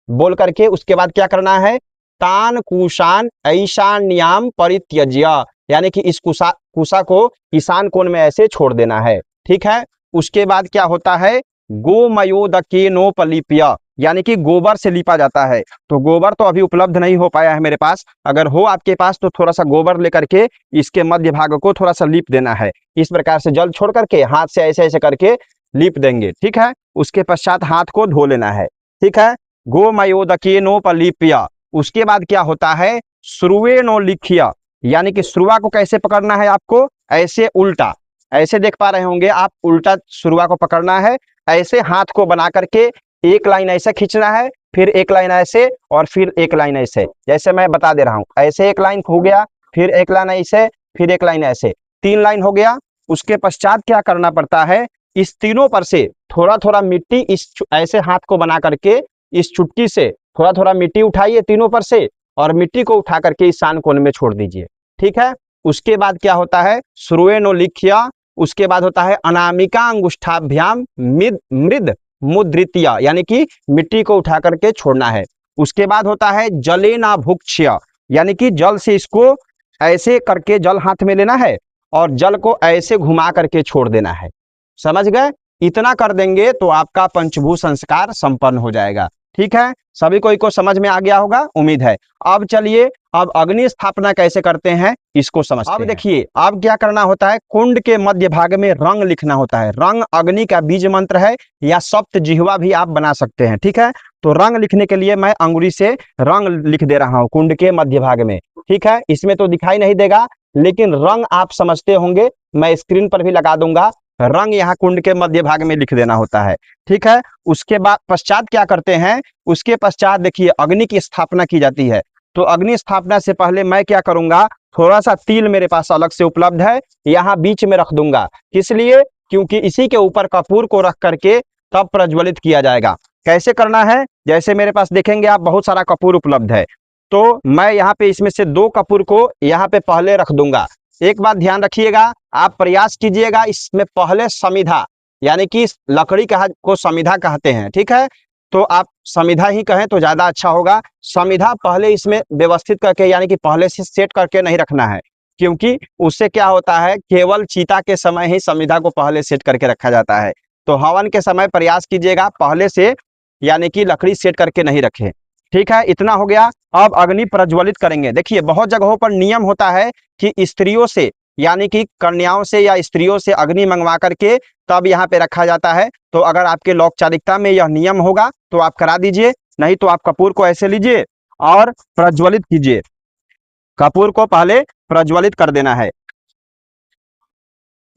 बोल करके उसके बाद क्या करना है, तान कुशान ईशान्याम परित्यज्य, यानी कि इस कुशा को ईशान कोण में ऐसे छोड़ देना है। ठीक है, उसके बाद क्या होता है, गोमयोदकेनोपलिप्य, यानी कि गोबर से लिपा जाता है। तो गोबर तो अभी उपलब्ध नहीं हो पाया है मेरे पास, अगर हो आपके पास तो थोड़ा सा गोबर लेकर के इसके मध्य भाग को थोड़ा सा लीप देना है। इस प्रकार से जल छोड़ करके हाथ से ऐसे ऐसे करके लीप देंगे। ठीक है, उसके पश्चात हाथ को धो लेना है। ठीक है, गोमयोदकेनोपलिप्य। उसके बाद क्या होता है, श्रुवेणोलिख्य, यानी कि श्रुआ को कैसे पकड़ना है, आपको ऐसे उल्टा, ऐसे देख पा रहे होंगे आप, उल्टा श्रुआ को पकड़ना है। ऐसे हाथ को बना करके एक लाइन ऐसे खींचना है, फिर एक लाइन ऐसे और फिर एक लाइन ऐसे, जैसे मैं बता दे रहा हूं। ऐसे एक लाइन हो गया, फिर एक लाइन ऐसे, फिर एक लाइन ऐसे, 3 लाइन हो गया। उसके पश्चात क्या करना पड़ता है, इस तीनों पर से थोड़ा थोड़ा मिट्टी, इस ऐसे हाथ को बना करके इस चुटकी से थोड़ा थोड़ा मिट्टी उठाइए तीनों पर से और मिट्टी को उठा करके ईशान कोण में छोड़ दीजिए। ठीक है, उसके बाद क्या होता है, श्रुवेणोलिख्य। उसके बाद होता है अनामिका अंगुष्ठाभ्याम मृद मुद्रित्य, यानी कि मिट्टी को उठा करके छोड़ना है। उसके बाद होता है जलेनाभुक्ष्य, यानी कि जल से इसको ऐसे करके जल हाथ में लेना है और जल को ऐसे घुमा करके छोड़ देना है। समझ गए, इतना कर देंगे तो आपका पंचभू संस्कार संपन्न हो जाएगा। ठीक है, सभी को समझ में आ गया होगा, उम्मीद है। अब चलिए अब अग्नि स्थापना कैसे करते हैं इसको समझते हैं। अब देखिए अब क्या करना होता है, कुंड के मध्य भाग में रंग लिखना होता है। रंग अग्नि का बीज मंत्र है या सप्त जिह्वा भी आप बना सकते हैं। ठीक है, तो रंग लिखने के लिए मैं अंगुली से रंग लिख दे रहा हूं कुंड के मध्य भाग में। ठीक है, इसमें तो दिखाई नहीं देगा लेकिन रंग आप समझते होंगे, मैं स्क्रीन पर भी लगा दूंगा। रंग यहाँ कुंड के मध्य भाग में लिख देना होता है। ठीक है, उसके बाद पश्चात क्या करते हैं, उसके पश्चात देखिए अग्नि की स्थापना की जाती है। तो अग्नि स्थापना से पहले मैं क्या करूंगा, थोड़ा सा तिल मेरे पास अलग से उपलब्ध है, यहाँ बीच में रख दूंगा। किस लिए, क्योंकि इसी के ऊपर कपूर को रख करके तब प्रज्वलित किया जाएगा। कैसे करना है, जैसे मेरे पास देखेंगे आप बहुत सारा कपूर उपलब्ध है, तो मैं यहाँ पे इसमें से 2 कपूर को यहाँ पे पहले रख दूंगा। एक बात ध्यान रखिएगा, आप प्रयास कीजिएगा इसमें पहले समिधा, यानी कि लकड़ी को समिधा कहते हैं। ठीक है, तो आप समिधा ही कहें तो ज्यादा अच्छा होगा। समिधा पहले इसमें व्यवस्थित करके, यानी कि पहले से सेट करके नहीं रखना है, क्योंकि उससे क्या होता है, केवल चीता के समय ही समिधा को पहले सेट करके रखा जाता है। तो हवन के समय प्रयास कीजिएगा पहले से, यानी कि लकड़ी सेट करके नहीं रखें। ठीक है, इतना हो गया। अब अग्नि प्रज्वलित करेंगे। देखिए बहुत जगहों पर नियम होता है कि स्त्रियों से, यानी कि कन्याओं से या स्त्रियों से अग्नि मंगवा करके तब यहाँ पे रखा जाता है। तो अगर आपके लौकिकता में यह नियम होगा तो आप करा दीजिए, नहीं तो आप कपूर को ऐसे लीजिए और प्रज्वलित कीजिए। कपूर को पहले प्रज्वलित कर देना है।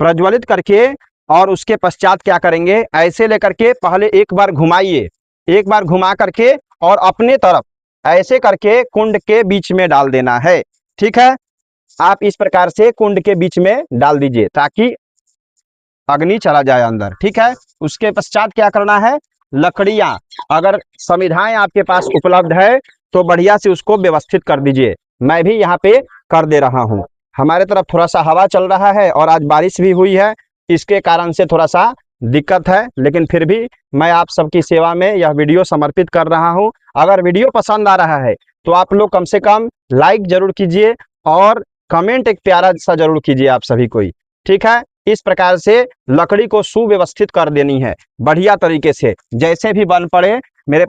प्रज्वलित करके और उसके पश्चात क्या करेंगे, ऐसे लेकर के पहले एक बार घुमाइए, एक बार घुमा करके और अपने तरफ ऐसे करके कुंड के बीच में डाल देना है। ठीक है, आप इस प्रकार से कुंड के बीच में डाल दीजिए ताकि अग्नि चला जाए अंदर। ठीक है, उसके पश्चात क्या करना है, लकड़ियां, अगर समिधाएं आपके पास उपलब्ध है तो बढ़िया से उसको व्यवस्थित कर दीजिए। मैं भी यहाँ पे कर दे रहा हूँ। हमारे तरफ थोड़ा सा हवा चल रहा है और आज बारिश भी हुई है, इसके कारण से थोड़ा सा दिक्कत है, लेकिन फिर भी मैं आप सबकी सेवा में यह वीडियो समर्पित कर रहा हूं। अगर वीडियो पसंद आ रहा है तो आप लोग कम से कम लाइक जरूर कीजिए और कमेंट एक प्यारा सा जरूर कीजिए आप सभी कोई, ठीक है। इस प्रकार से लकड़ी को सुव्यवस्थित कर देनी है बढ़िया तरीके से, जैसे भी बन पड़े। मेरे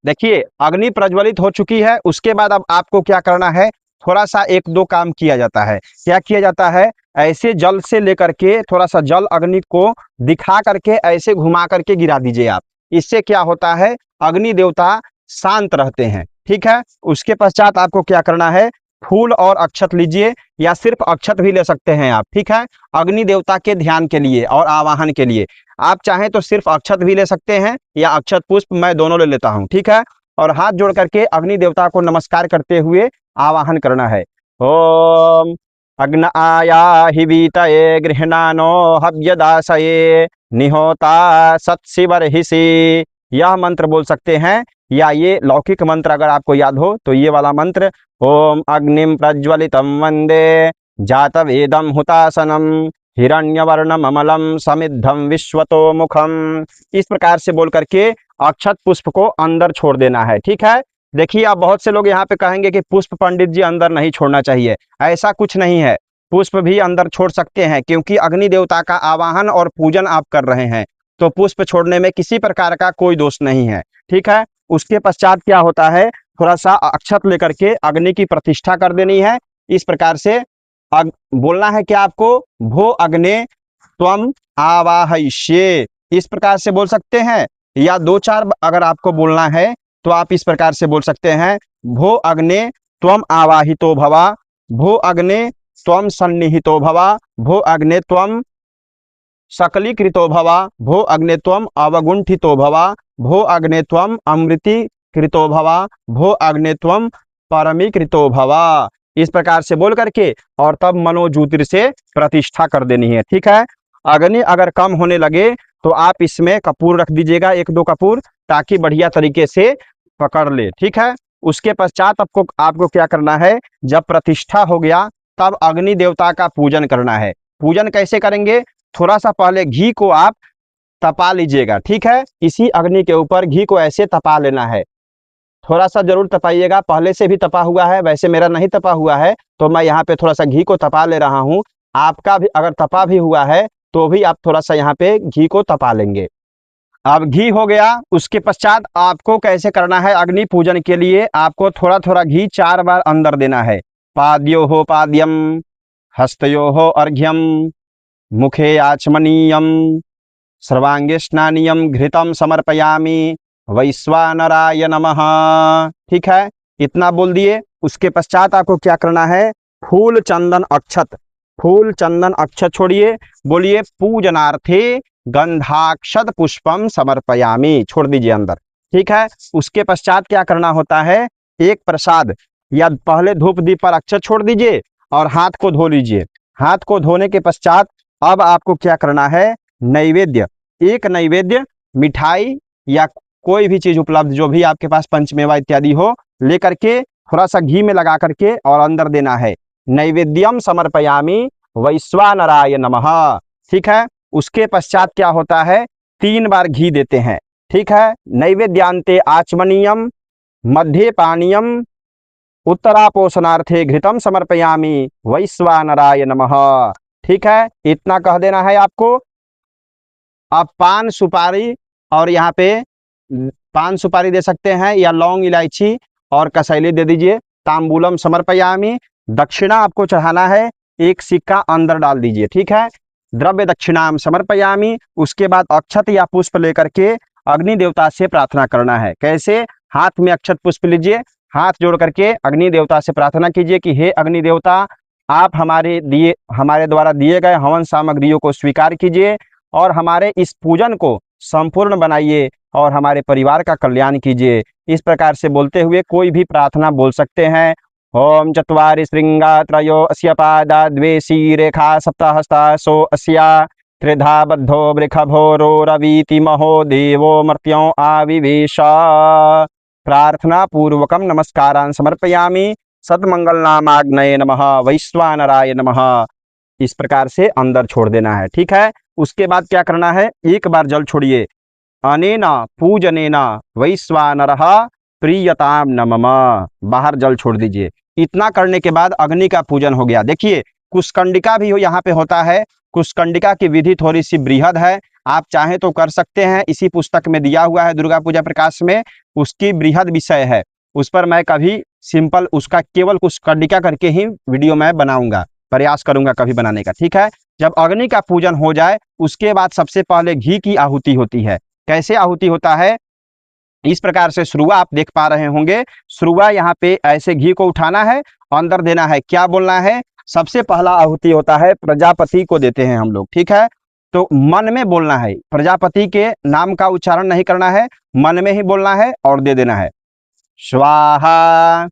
देखिए अग्नि प्रज्वलित हो चुकी है, उसके बाद अब आपको क्या करना है, थोड़ा सा एक दो काम किया जाता है। क्या किया जाता है, ऐसे जल से लेकर के थोड़ा सा जल अग्नि को दिखा करके ऐसे घुमा करके गिरा दीजिए आप। इससे क्या होता है, अग्नि देवता शांत रहते हैं, ठीक है। उसके पश्चात आपको क्या करना है, फूल और अक्षत लीजिए या सिर्फ अक्षत भी ले सकते हैं आप, ठीक है। अग्नि देवता के ध्यान के लिए और आवाहन के लिए आप चाहें तो सिर्फ अक्षत भी ले सकते हैं या अक्षत पुष्प, मैं दोनों ले लेता हूं, ठीक है। और हाथ जोड़ करके अग्नि देवता को नमस्कार करते हुए आवाहन करना है। ओम अग्न आया हिवीतये गृहणानो हव्यदासये निहोता सत्शिवर्हिषि। यह मंत्र बोल सकते हैं या ये लौकिक मंत्र अगर आपको याद हो तो ये वाला मंत्र, ओम अग्निम प्रज्वलितम वंदे जातवेदम हुतासनम हिरण्यवर्णम अमलम समिद्धम विश्वतो मुखम। इस प्रकार से बोल करके अक्षत पुष्प को अंदर छोड़ देना है, ठीक है। देखिए अब बहुत से लोग यहाँ पे कहेंगे कि पुष्प पंडित जी अंदर नहीं छोड़ना चाहिए, ऐसा कुछ नहीं है, पुष्प भी अंदर छोड़ सकते हैं, क्योंकि अग्नि देवता का आवाहन और पूजन आप कर रहे हैं, तो पुष्प छोड़ने में किसी प्रकार का कोई दोष नहीं है, ठीक है। उसके पश्चात क्या होता है, थोड़ा सा अक्षत लेकर के अग्नि की प्रतिष्ठा कर देनी है। इस प्रकार से बोलना है कि आपको भो अग्ने त्वम आवाहयिष्ये, इस प्रकार से बोल सकते हैं। या दो चार अगर आपको बोलना है तो आप इस प्रकार से बोल सकते हैं, भो अग्ने त्वम आवाहितो भवा, भो अग्ने त्वम सन्निहितो भवा, भो अग्ने त्वम सकलीकृतो भवा, भो अग्ने त्वम अवगुंठितो भवा, भो अग्ने त्वम अमृतीकृतो भवा, भो अग्ने त्वम परमीकृतो भवा। इस प्रकार से बोल करके और तब मनोज्योतिर से प्रतिष्ठा कर देनी है, ठीक है। अग्नि अगर कम होने लगे तो आप इसमें कपूर रख दीजिएगा, एक दो कपूर, ताकि बढ़िया तरीके से पकड़ ले, ठीक है। उसके पश्चात आपको क्या करना है, जब प्रतिष्ठा हो गया तब अग्नि देवता का पूजन करना है। पूजन कैसे करेंगे, थोड़ा सा पहले घी को आप तपा लीजिएगा, ठीक है। इसी अग्नि के ऊपर घी को ऐसे तपा लेना है, थोड़ा सा जरूर तपाइएगा, पहले से भी तपा हुआ है, वैसे मेरा नहीं तपा हुआ है तो मैं यहाँ पे थोड़ा सा घी को तपा ले रहा हूँ। आपका भी अगर तपा भी हुआ है तो भी आप थोड़ा सा यहाँ पे घी को तपा लेंगे। अब घी हो गया, उसके पश्चात आपको कैसे करना है, अग्नि पूजन के लिए आपको थोड़ा थोड़ा घी 4 बार अंदर देना है। पाद्यो हो पाद्यम, हस्तयो हो अर्घ्यम, मुखे आचमनीयम, सर्वांगे स्नानीयम घृतम समर्पयामि वैश्वानराय नमः, ठीक है। इतना बोल दिए। उसके पश्चात आपको क्या करना है, फूल चंदन अक्षत, फूल चंदन अक्षत छोड़िए, बोलिए पूजनार्थे गंधाक्षत पुष्पम समर्पयामि, छोड़ दीजिए अंदर, ठीक है। उसके पश्चात क्या करना होता है, एक प्रसाद या पहले धूप दीप पर अक्षत छोड़ दीजिए और हाथ को धो लीजिए। हाथ को धोने के पश्चात अब आपको क्या करना है, नैवेद्य, एक नैवेद्य मिठाई या कोई भी चीज उपलब्ध जो भी आपके पास पंचमेवा इत्यादि हो, लेकर के थोड़ा सा घी में लगा करके और अंदर देना है। नैवेद्यम समर्पयामि वैश्वानराय नमः, ठीक है। उसके पश्चात क्या होता है, 3 बार घी देते हैं, ठीक है। नैवेद्यांते आचमनीयम, मध्य पानीयम, उत्तरापोषणार्थे घृतम समर्पयामि वैश्वानराय नमः, ठीक है। इतना कह देना है आपको। अब पान सुपारी, और यहाँ पे पान सुपारी दे सकते हैं या लौंग इलायची और कसैली दे दीजिए। तांबूलम समर्पयामि, दक्षिणा आपको चढ़ाना है, एक सिक्का अंदर डाल दीजिए, ठीक है। द्रव्य दक्षिणाम समर्पयामि, उसके बाद अक्षत या पुष्प लेकर के अग्नि देवता से प्रार्थना करना है। कैसे, हाथ में अक्षत पुष्प लीजिए, हाथ जोड़ करके अग्नि देवता से प्रार्थना कीजिए कि हे अग्नि देवता, आप हमारे द्वारा दिए गए हवन सामग्रियों को स्वीकार कीजिए और हमारे इस पूजन को संपूर्ण बनाइए और हमारे परिवार का कल्याण कीजिए। इस प्रकार से बोलते हुए कोई भी प्रार्थना बोल सकते हैं। ओम चत्वारि श्रृंगा त्रयो अस्या पादा द्वे शीरेखा सप्तहस्ता सो अस्या त्रिधा बद्धो वृखभोरो रवीति महो देवो मर्त्यों आविवेश। प्रार्थना पूर्वकम नमस्कारान् समर्पयामि। सतमंगल नामाग्नये नमः, वैश्वानराय नमः। इस प्रकार से अंदर छोड़ देना है, ठीक है। उसके बाद क्या करना है, एक बार जल छोड़िए। अनेना पूजनेना वैश्वानरः प्रीयताम नमः, बाहर जल छोड़ दीजिए। इतना करने के बाद अग्नि का पूजन हो गया। देखिए कुशकंडिका भी यहाँ पे होता है। कुशकंडिका की विधि थोड़ी सी बृहद है, आप चाहें तो कर सकते हैं। इसी पुस्तक में दिया हुआ है दुर्गा पूजा प्रकाश में, उसकी बृहद विषय है। उस पर मैं कभी सिंपल उसका केवल कुशकंडिका करके ही वीडियो मैं बनाऊंगा, प्रयास करूंगा कभी बनाने का, ठीक है। जब अग्नि का पूजन हो जाए उसके बाद सबसे पहले घी की आहुति होती है। कैसे आहुति होता है, इस प्रकार से शुरुआ आप देख पा रहे होंगे। शुरुआ यहाँ पे ऐसे घी को उठाना है, अंदर देना है। क्या बोलना है, सबसे पहला आहुति होता है प्रजापति को देते हैं हम लोग, ठीक है। तो मन में बोलना है, प्रजापति के नाम का उच्चारण नहीं करना है, मन में ही बोलना है और दे देना है। स्वाहा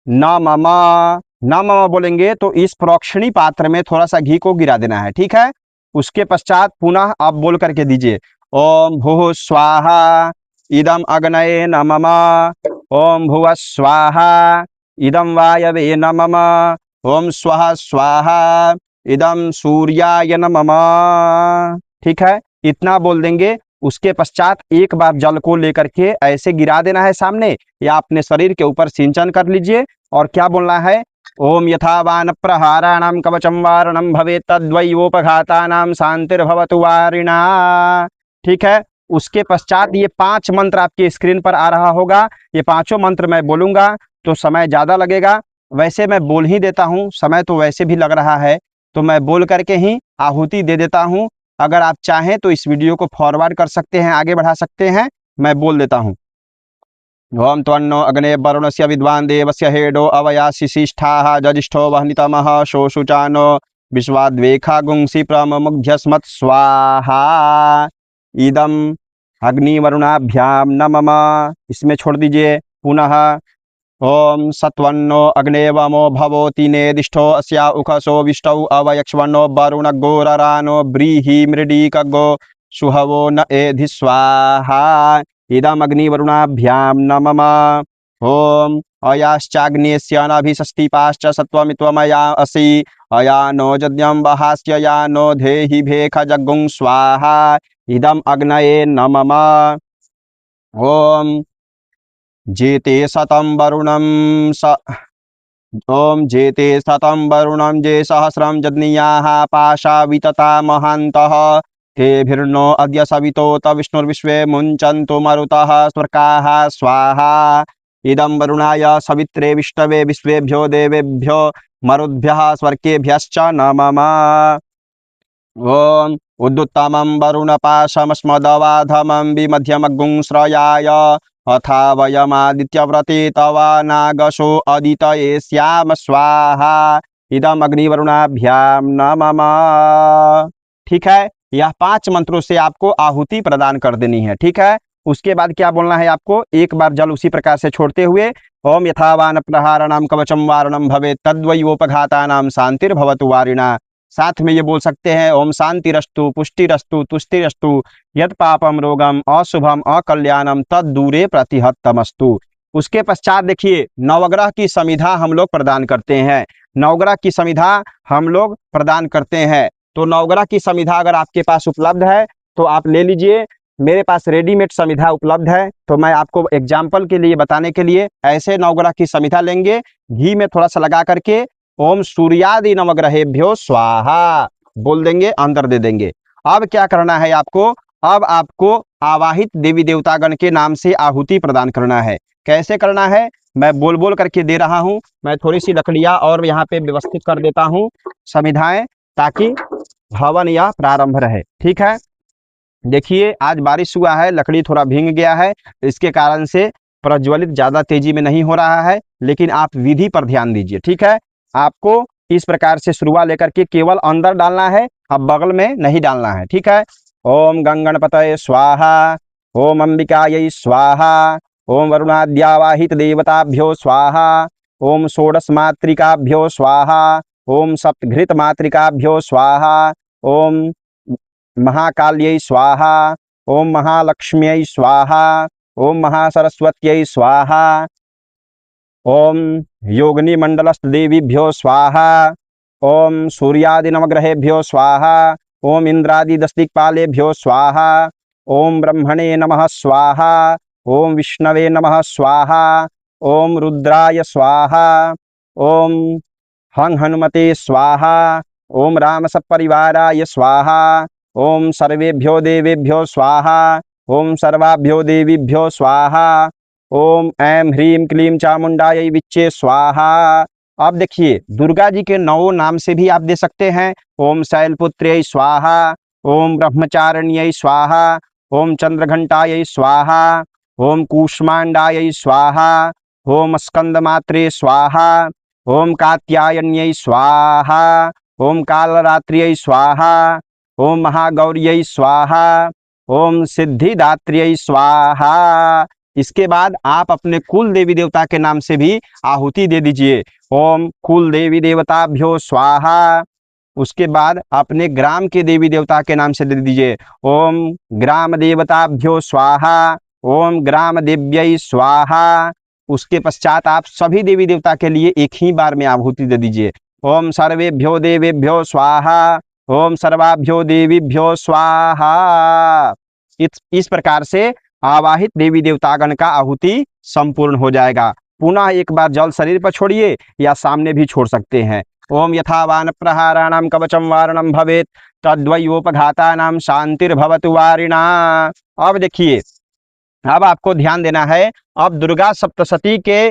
नमः, नमः बोलेंगे तो इस प्रोक्षणी पात्र में थोड़ा सा घी को गिरा देना है, ठीक है। उसके पश्चात पुनः आप बोल करके दीजिए, ओम भूः स्वाहा इदम अग्नये नमः, ओम भुवः स्वाहा इदम वायवे नमः, ओम स्वः स्वाहा इदम सूर्याय नमः, ठीक है। इतना बोल देंगे। उसके पश्चात एक बार जल को लेकर के ऐसे गिरा देना है सामने, या अपने शरीर के ऊपर सिंचन कर लीजिए। और क्या बोलना है, ओम यथावान प्रहाराणाम कवचम वारणम भवेत् तद्वयोपघातानाम शांतिर्भवतु वारिणा, ठीक है। उसके पश्चात ये 5 मंत्र आपके स्क्रीन पर आ रहा होगा। ये 5 मंत्र मैं बोलूंगा तो समय ज़्यादा लगेगा, वैसे मैं बोल ही देता हूँ, समय तो वैसे भी लग रहा है, तो मैं बोल करके ही आहुति दे देता हूँ। अगर आप चाहें तो इस वीडियो को फॉरवर्ड कर सकते हैं, आगे बढ़ा सकते हैं। मैं बोल देता हूँ। ओम त्वन्नो अग्ने वरुणस्य विद्वान् देवस्य हेडो अवयाशिशिष्ठाः जजिष्ठो वह्नितमः शोषुचानो विश्वाद्वेखा गुंसि प्रममुग्ध्यस्मत् स्वाहा इदम अग्निवरुणाभ्याम नमः, इसमें छोड़ दीजिए। पुनः ओम सत्वन्नो अग्ने वमो भवोति नेदिष्ठो अस्या उखसो विष्टौ अवयक्ष्वन्नो वरुणगोररानो ब्रीहि मृडीकगो सुहवो न एधि स्वाहा इदम अग्निवरुणाभ्याम नमः। ओम अयाश्चाग्नेस्यानाभिषस्तिपाश्च सत्वमित्वमया असि अयानो यज्ञं वहास्य यानो धेहि भेख जग्गुं स्वाहा इदम अग्नये नमः। ओम जेते शतं वरुणं स ओम जेते शतं वरुणं जे सहस्रं जज्ञियाः पाशा वितता महान्तः तेभिर्नो अद्य सवितोत विष्णुर्विश्वे मुञ्चन्तु मरुतः स्वर्काः स्वाहा इदं वरुणाय सवित्रे विष्णवे विश्वेभ्यो देवेभ्यो मरुद्भ्यः स्वर्केभ्यश्च नमः। ओम उद्युत्तमं वरुणपाशमस्मदवाधमं विमध्यमग्गुं श्रयाय अथा वयमादित्यव्रते तवा नागशो अदितये स्याम स्वाहा इदम अग्निवरुणाभ्याम नमः, ठीक है। यह 5 मंत्रों से आपको आहुति प्रदान कर देनी है, ठीक है। उसके बाद क्या बोलना है आपको, एक बार जल उसी प्रकार से छोड़ते हुए ओम यथावान प्रहाराणाम कवचम वारणम भवेत् तद्वयोपघातानाम शांतिर्भवतु वारिणा। साथ में ये बोल सकते हैं, ओम शांतिरस्तु पुष्टिरस्तु तुष्टिरस्तु यद पापम रोगम अशुभम अकल्याणम तद दूरे प्रतिहतमस्तु। उसके पश्चात देखिए नवग्रह की समिधा हम लोग प्रदान करते हैं। नवग्रह की समिधा हम लोग प्रदान करते हैं, तो नवग्रह की समिधा अगर आपके पास उपलब्ध है तो आप ले लीजिए। मेरे पास रेडीमेड समिधा उपलब्ध है, तो मैं आपको एग्जाम्पल के लिए बताने के लिए ऐसे नवग्रह की समिधा लेंगे, घी में थोड़ा सा लगा करके ओम सूर्यादि नवग्रहेभ्यो स्वाहा बोल देंगे, अंदर दे देंगे। अब क्या करना है आपको, अब आपको आवाहित देवी देवतागण के नाम से आहुति प्रदान करना है। कैसे करना है, मैं बोल बोल करके दे रहा हूं। मैं थोड़ी सी लकड़ियां और यहाँ पे व्यवस्थित कर देता हूं समिधाएं, ताकि हवन या प्रारंभ रहे, ठीक है। देखिए आज बारिश हुआ है, लकड़ी थोड़ा भींग गया है, इसके कारण से प्रज्वलित ज्यादा तेजी में नहीं हो रहा है, लेकिन आप विधि पर ध्यान दीजिए, ठीक है। आपको इस प्रकार से शुरुआत लेकर के केवल अंदर डालना है, अब बगल में नहीं डालना है, ठीक है। ओम गंगणपतये स्वाहा, ओम अंबिकायै स्वाहा, ओम वरुणाद्यावाहित देवताभ्यो स्वाहा, ओम षोडश मातृकाभ्यो स्वाहा, ओम सप्तघृत मातृकाभ्यो स्वाहा, ओम महाकाल्यै स्वाहा, ओम महालक्ष्म्यै स्वाहा, ओम महासरस्वत्यै स्वाहा, ओम योगिनी मंडलस्थ देवीभ्यो स्वाहा। ओम सूर्यादि नवग्रहेभ्यो स्वाहा। ओम इंद्रादि दशदिक्पालेभ्यो स्वाहा। ओम ब्रह्मणे नमः स्वाहा। ओम विष्णवे नमः स्वाहा। ओम रुद्राय स्वाहा। ओम हं हनुमते स्वाहा। ओम राम सपरिवाराय स्वाहा। ओम सर्वेभ्यो देवेभ्यो स्वाहा। ओम सर्वाभ्यो देवीभ्यो स्वाहा। ओम ऐं ह्रीं क्लीं चामुंडायै विच्चे स्वाहा। अब देखिए दुर्गा जी के 9 नाम से भी आप दे सकते हैं। ओम शैलपुत्र्यै स्वाहा। ओम ब्रह्मचारिण्यै स्वाहा। ओम चंद्रघंटायै स्वाहा। ओम कूष्मांडायै स्वाहा। ओम स्कंदमात्रे स्वाहा। ओम कात्यायन्यै स्वाहा। ओम कालरात्र्यै स्वाहा। ओम महागौर्यै स्वाहा। ओम सिद्धिदात्र्यै स्वाहा। इसके बाद आप अपने कुल देवी देवता के नाम से भी आहुति दे दीजिए। ओम कुल देवी देवताभ्यो स्वाहा। उसके बाद अपने ग्राम के देवी देवता के नाम से दे दीजिए। ओम ग्राम देवताभ्यो स्वाहा। ओम ग्राम देव्यै स्वाहा। उसके पश्चात आप सभी देवी देवता के लिए एक ही बार में आहुति दे दीजिए। ओम सर्वेभ्यो देवेभ्यो स्वाहा। ओम सर्वाभ्यो देवीभ्यो स्वाहा। इस प्रकार से आवाहित देवी देवतागण का आहुति संपूर्ण हो जाएगा। पुनः एक बार जल शरीर पर छोड़िए या सामने भी छोड़ सकते हैं। ओम यथावान प्रहाराणाम कवचम वारणम भवेत तद्वयोपघातानाम शांतिर्भवतु वारिणा। अब देखिए, अब आपको ध्यान देना है। अब दुर्गा सप्तशती के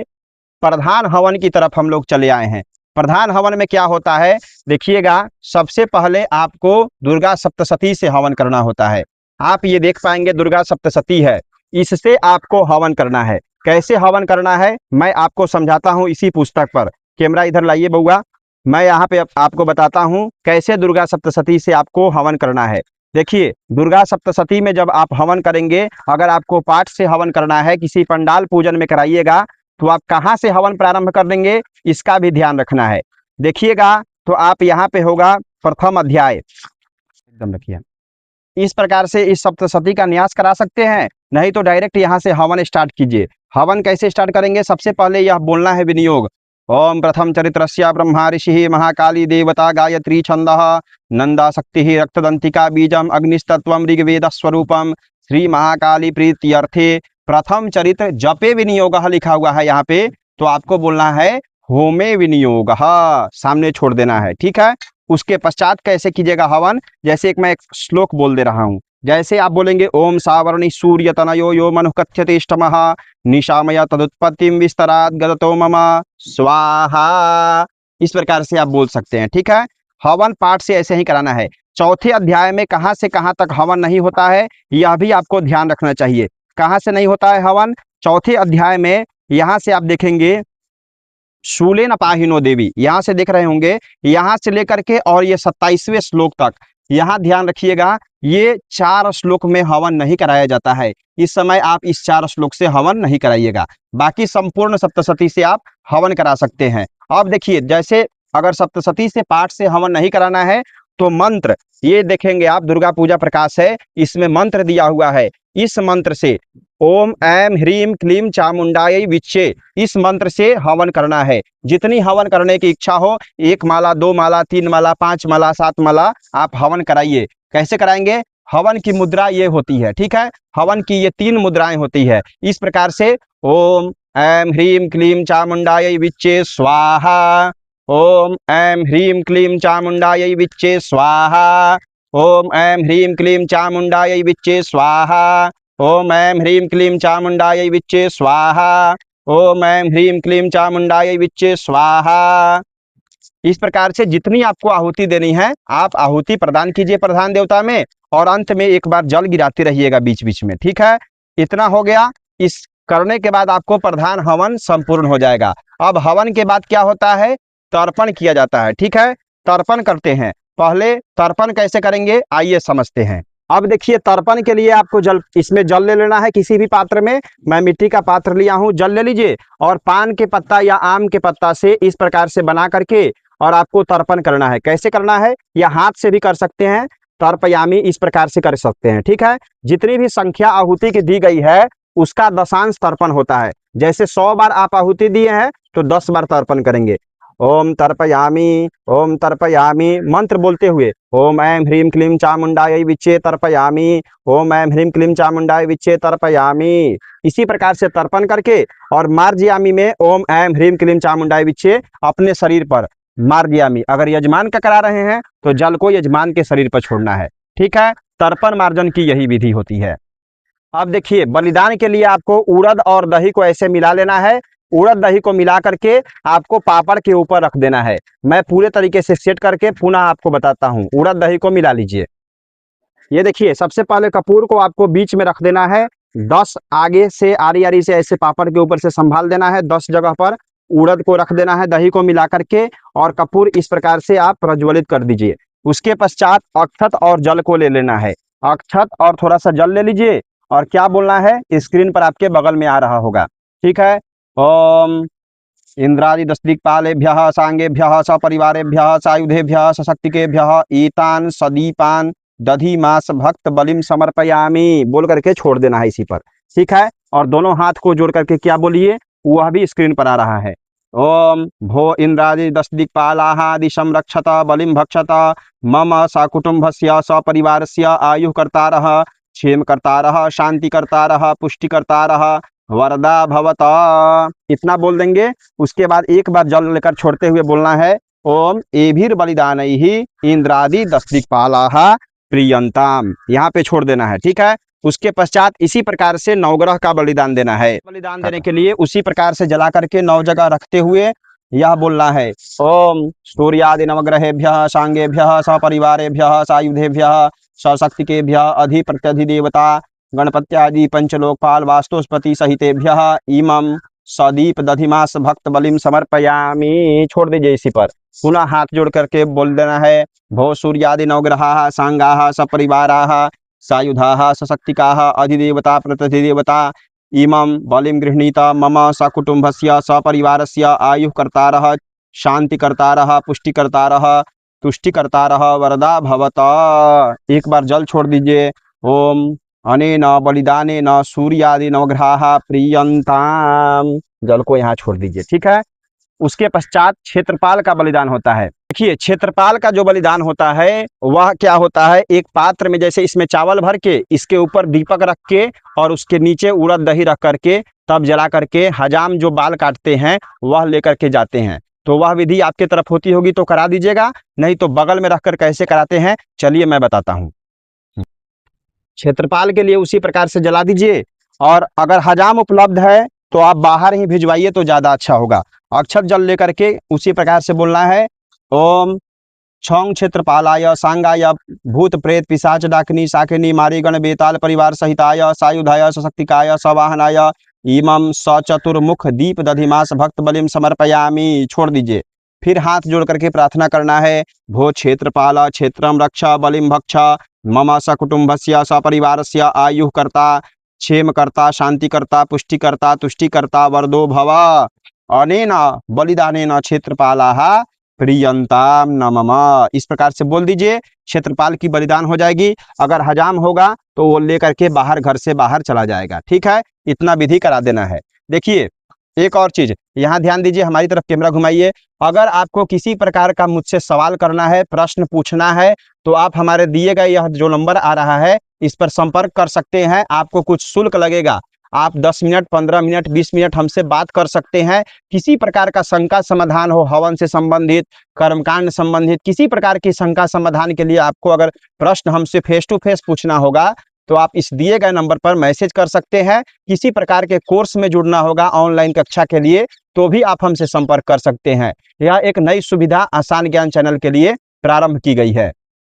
प्रधान हवन की तरफ हम लोग चले आए हैं। प्रधान हवन में क्या होता है देखिएगा। सबसे पहले आपको दुर्गा सप्तशती से हवन करना होता है। आप ये देख पाएंगे दुर्गा सप्तशती है, इससे आपको हवन करना है। कैसे हवन करना है मैं आपको समझाता हूँ इसी पुस्तक पर। कैमरा इधर लाइए बउआ, मैं यहाँ पे आपको बताता हूँ कैसे दुर्गा सप्तशती से आपको हवन करना है। देखिए दुर्गा सप्तशती में जब आप हवन करेंगे, अगर आपको पाठ से हवन करना है, किसी पंडाल पूजन में कराइएगा, तो आप कहाँ से हवन प्रारंभ कर देंगे इसका भी ध्यान रखना है। देखिएगा तो आप यहाँ पे होगा प्रथम अध्याय, एकदम रखिए। इस प्रकार से इस सप्तशती का न्यास करा सकते हैं, नहीं तो डायरेक्ट यहाँ से हवन स्टार्ट कीजिए। हवन कैसे स्टार्ट करेंगे, सबसे पहले यह बोलना है विनियोग। ओम प्रथम चरित्रस्य ब्रह्मा ऋषि महाकाली देवता गायत्री छंदः नंदा शक्ति रक्तदंतिका बीजम अग्निस्तत्वम ऋग्वेद स्वरूपम श्री महाकाली प्रीत्यर्थे प्रथम चरित्र जपे विनियोगः लिखा हुआ है यहाँ पे, तो आपको बोलना है होमे विनियोगः, सामने छोड़ देना है। ठीक है। उसके पश्चात कैसे कीजिएगा हवन, जैसे एक मैं एक श्लोक बोल दे रहा हूँ। जैसे आप बोलेंगे ओम सावर्णि सूर्य तनयो यो मनु कथ्यतिष्ठमः निशामय तदुत्पत्तिम विस्तरात गदतो मम स्वाहा। इस प्रकार से आप बोल सकते हैं। ठीक है। हवन पाठ से ऐसे ही कराना है। चौथे अध्याय में कहाँ से कहाँ तक हवन नहीं होता है यह भी आपको ध्यान रखना चाहिए। कहाँ से नहीं होता है हवन, चौथे अध्याय में यहाँ से आप देखेंगे शूलेन पाहिनो देवी, यहाँ से देख रहे होंगे, यहाँ से लेकर के और ये 27वें श्लोक तक, यहाँ ध्यान रखिएगा, ये 4 श्लोक में हवन नहीं कराया जाता है। इस समय आप इस 4 श्लोक से हवन नहीं कराइएगा, बाकी संपूर्ण सप्तशती से आप हवन करा सकते हैं। अब देखिए, जैसे अगर सप्तशती से पाठ से हवन नहीं कराना है तो मंत्र, ये देखेंगे आप, दुर्गा पूजा प्रकाश है, इसमें मंत्र दिया हुआ है। इस मंत्र से ओम ऐं ह्रीं क्लीं चामुंडायै विच्चे, इस मंत्र से हवन करना है। जितनी हवन करने की इच्छा हो, 1 माला 2 माला 3 माला 5 माला 7 माला आप हवन कराइए। कैसे कराएंगे, हवन की मुद्रा ये होती है। ठीक है। हवन की ये 3 मुद्राएं होती है। इस प्रकार से ओम ऐं ह्रीं क्लीं चामुंडायै विच्चे स्वाहा। ओम ऐं ह्रीं क्लीं चामुंडायै विच्चे स्वाहा। ओम ऐं ह्रीं क्लीं चामुंडायै विच्चे स्वाहा। ओम ऐं ह्रीं क्लीं चामुंडायै विच्चे स्वाहा। ओम ऐं ह्रीं क्लीं चामुंडायै विच्चे स्वाहा। इस प्रकार से जितनी आपको आहुति देनी है आप आहुति प्रदान कीजिए प्रधान देवता में, और अंत में एक बार जल गिराते रहिएगा बीच बीच में। ठीक है। इतना हो गया। इस करने के बाद आपको प्रधान हवन संपूर्ण हो जाएगा। अब हवन के बाद क्या होता है, तर्पण किया जाता है। ठीक है। तर्पण करते हैं। पहले तर्पण कैसे करेंगे आइए समझते हैं। अब देखिए, तर्पण के लिए आपको जल, इसमें जल ले लेना है किसी भी पात्र में। मैं मिट्टी का पात्र लिया हूँ, जल ले लीजिए, और पान के पत्ता या आम के पत्ता से इस प्रकार से बना करके और आपको तर्पण करना है। कैसे करना है, या हाथ से भी कर सकते हैं, तर्पयामी इस प्रकार से कर सकते हैं। ठीक है। जितनी भी संख्या आहुति की दी गई है उसका दशांश तर्पण होता है। जैसे 100 बार आप आहुति दिए हैं तो 10 बार तर्पण करेंगे। ओम तर्पयामि, ओम तर्पयामि, मंत्र बोलते हुए ओम ऐं ह्रीं क्लीं चामुंडायै विच्चे तर्पयामि, ओम ऐं ह्रीं क्लीं चामुंडायै विच्चे तर्पयामि। इसी प्रकार से तर्पण करके और मार्जयामी में ओम ऐं ह्रीं क्लीं चामुंडायै विच्चे अपने शरीर पर मार्जयामी। अगर यजमान का करा रहे हैं तो जल को यजमान के शरीर पर छोड़ना है। ठीक है, तर्पण मार्जन की यही विधि होती है। अब देखिए, बलिदान के लिए आपको उड़द और दही को ऐसे मिला लेना है। उड़द दही को मिला करके आपको पापड़ के ऊपर रख देना है। मैं पूरे तरीके से सेट करके पुनः आपको बताता हूँ। उड़द दही को मिला लीजिए। ये देखिए, सबसे पहले कपूर को आपको बीच में रख देना है। 10 आगे से आरी आरी से ऐसे पापड़ के ऊपर से संभाल देना है। 10 जगह पर उड़द को रख देना है, दही को मिला करके, और कपूर इस प्रकार से आप प्रज्वलित कर दीजिए। उसके पश्चात अक्षत और जल को ले लेना है। अक्षत और थोड़ा सा जल ले लीजिए और क्या बोलना है, स्क्रीन पर आपके बगल में आ रहा होगा। ठीक है, ओम इंद्रादि दशदिक्पालेभ्यः सांगेभ्यः सपरिवारेभ्यः सायुधेभ्यः सशक्तिकेभ्यः ईतान सदीपान दधिमास भक्त बलिम समर्पयामि बोल करके छोड़ देना है इसी पर। ठीक है, और दोनों हाथ को जोड़ करके क्या बोलिए, वह भी स्क्रीन पर आ रहा है। ओम भो इंद्रादि दशदिक्पालाः दिशं रक्षत बलिम भक्षत मम सकुटुम्बस्य सपरिवारस्य आयुः कर्तारः क्षेम कर्तारः शांति कर्तारः पुष्टि कर्तारः वरदा भवता। इतना बोल देंगे। उसके बाद एक बार जल लेकर छोड़ते हुए बोलना है ओम एभिर बलिदानैहि इंद्रादि दशदिक्पालाः प्रियंताम, यहाँ पे छोड़ देना है। ठीक है, उसके पश्चात इसी प्रकार से नवग्रह का बलिदान देना है। बलिदान देने के लिए उसी प्रकार से जला करके 9 जगह रखते हुए यह बोलना है ओम सूर्यादि नवग्रहेभ्यः सांगेभ्यः सपरिवारेभ्यः सायुधेभ्यः सशक्तिकेभ्यः अधिप्रत्यधिदेवता गणपत्यादि पंचलोकपाल वास्तुस्पति सहितेभ्यः इमं सदीप दधिमास भक्त बलिम समर्पयामि। छोड़ दीजिए इसी पर। पुनः हाथ जोड़ करके बोल देना है भो सूर्यादि नवग्रहाः सांगाः सपरिवाराः सायुधाः सशक्तिकाः अधिदेवता प्रतिदेवता इमं बलिम गृह्णीत मम सकुटुम्बस्य सपरिवारस्य आयुः कर्तारः शांति कर्तारः पुष्टि कर्तारः तुष्टि कर्तारः वरदा भवता। एक बार जल छोड़ दीजिए। ओम अनेन बलिदानेन सूर्यादि नवग्रहाः प्रियंताम, जल को यहाँ छोड़ दीजिए। ठीक है, उसके पश्चात क्षेत्रपाल का बलिदान होता है। देखिए, क्षेत्रपाल का जो बलिदान होता है वह क्या होता है, एक पात्र में जैसे इसमें चावल भर के इसके ऊपर दीपक रख के और उसके नीचे उड़द दही रख करके तब जला करके हजाम जो बाल काटते हैं वह लेकर के जाते हैं। तो वह विधि आपके तरफ होती होगी तो करा दीजिएगा, नहीं तो बगल में रखकर कैसे कराते हैं चलिए मैं बताता हूँ। क्षेत्रपाल के लिए उसी प्रकार से जला दीजिए, और अगर हजाम उपलब्ध है तो आप बाहर ही भिजवाइए तो ज्यादा अच्छा होगा। अक्षत जल लेकर के उसी प्रकार से बोलना है ओम छौंग क्षेत्रपालाय सांगाय भूत प्रेत पिशाच डाकिनी शाकिनी मारी गण बेताल परिवार सहिताय सायुधाय सशक्तिकाय सवाहनाय इमं सचतुर्मुख दीप दधिमास भक्त बलिम समर्पयामि। छोड़ दीजिए। फिर हाथ जोड़ करके प्रार्थना करना है भो क्षेत्रपाल क्षेत्रम रक्ष बलिम भक्ष मम सकुटुम्बस्य सपरिवारस्य आयुः कर्ता क्षेम कर्ता शांति कर्ता पुष्टि कर्ता तुष्टि कर्ता वरदो भव अनेन बलिदानेन क्षेत्रपालाः प्रियंताम नमः। इस प्रकार से बोल दीजिए, क्षेत्रपाल की बलिदान हो जाएगी। अगर हजाम होगा तो वो लेकर के बाहर घर से बाहर चला जाएगा। ठीक है, इतना विधि करा देना है। देखिए, एक और चीज यहाँ ध्यान दीजिए, हमारी तरफ कैमरा घुमाइए। अगर आपको किसी प्रकार का मुझसे सवाल करना है, प्रश्न पूछना है, तो आप हमारे दिए गए यह जो नंबर आ रहा है इस पर संपर्क कर सकते हैं। आपको कुछ शुल्क लगेगा, आप 10 मिनट 15 मिनट 20 मिनट हमसे बात कर सकते हैं। किसी प्रकार का शंका समाधान हो, हवन से संबंधित, कर्मकांड संबंधित किसी प्रकार की शंका समाधान के लिए आपको अगर प्रश्न हमसे फेस टू फेस पूछना होगा तो आप इस दिए गए नंबर पर मैसेज कर सकते हैं। किसी प्रकार के कोर्स में जुड़ना होगा ऑनलाइन कक्षा के लिए तो भी आप हमसे संपर्क कर सकते हैं। यह एक नई सुविधा आसान ज्ञान चैनल के लिए प्रारंभ की गई है।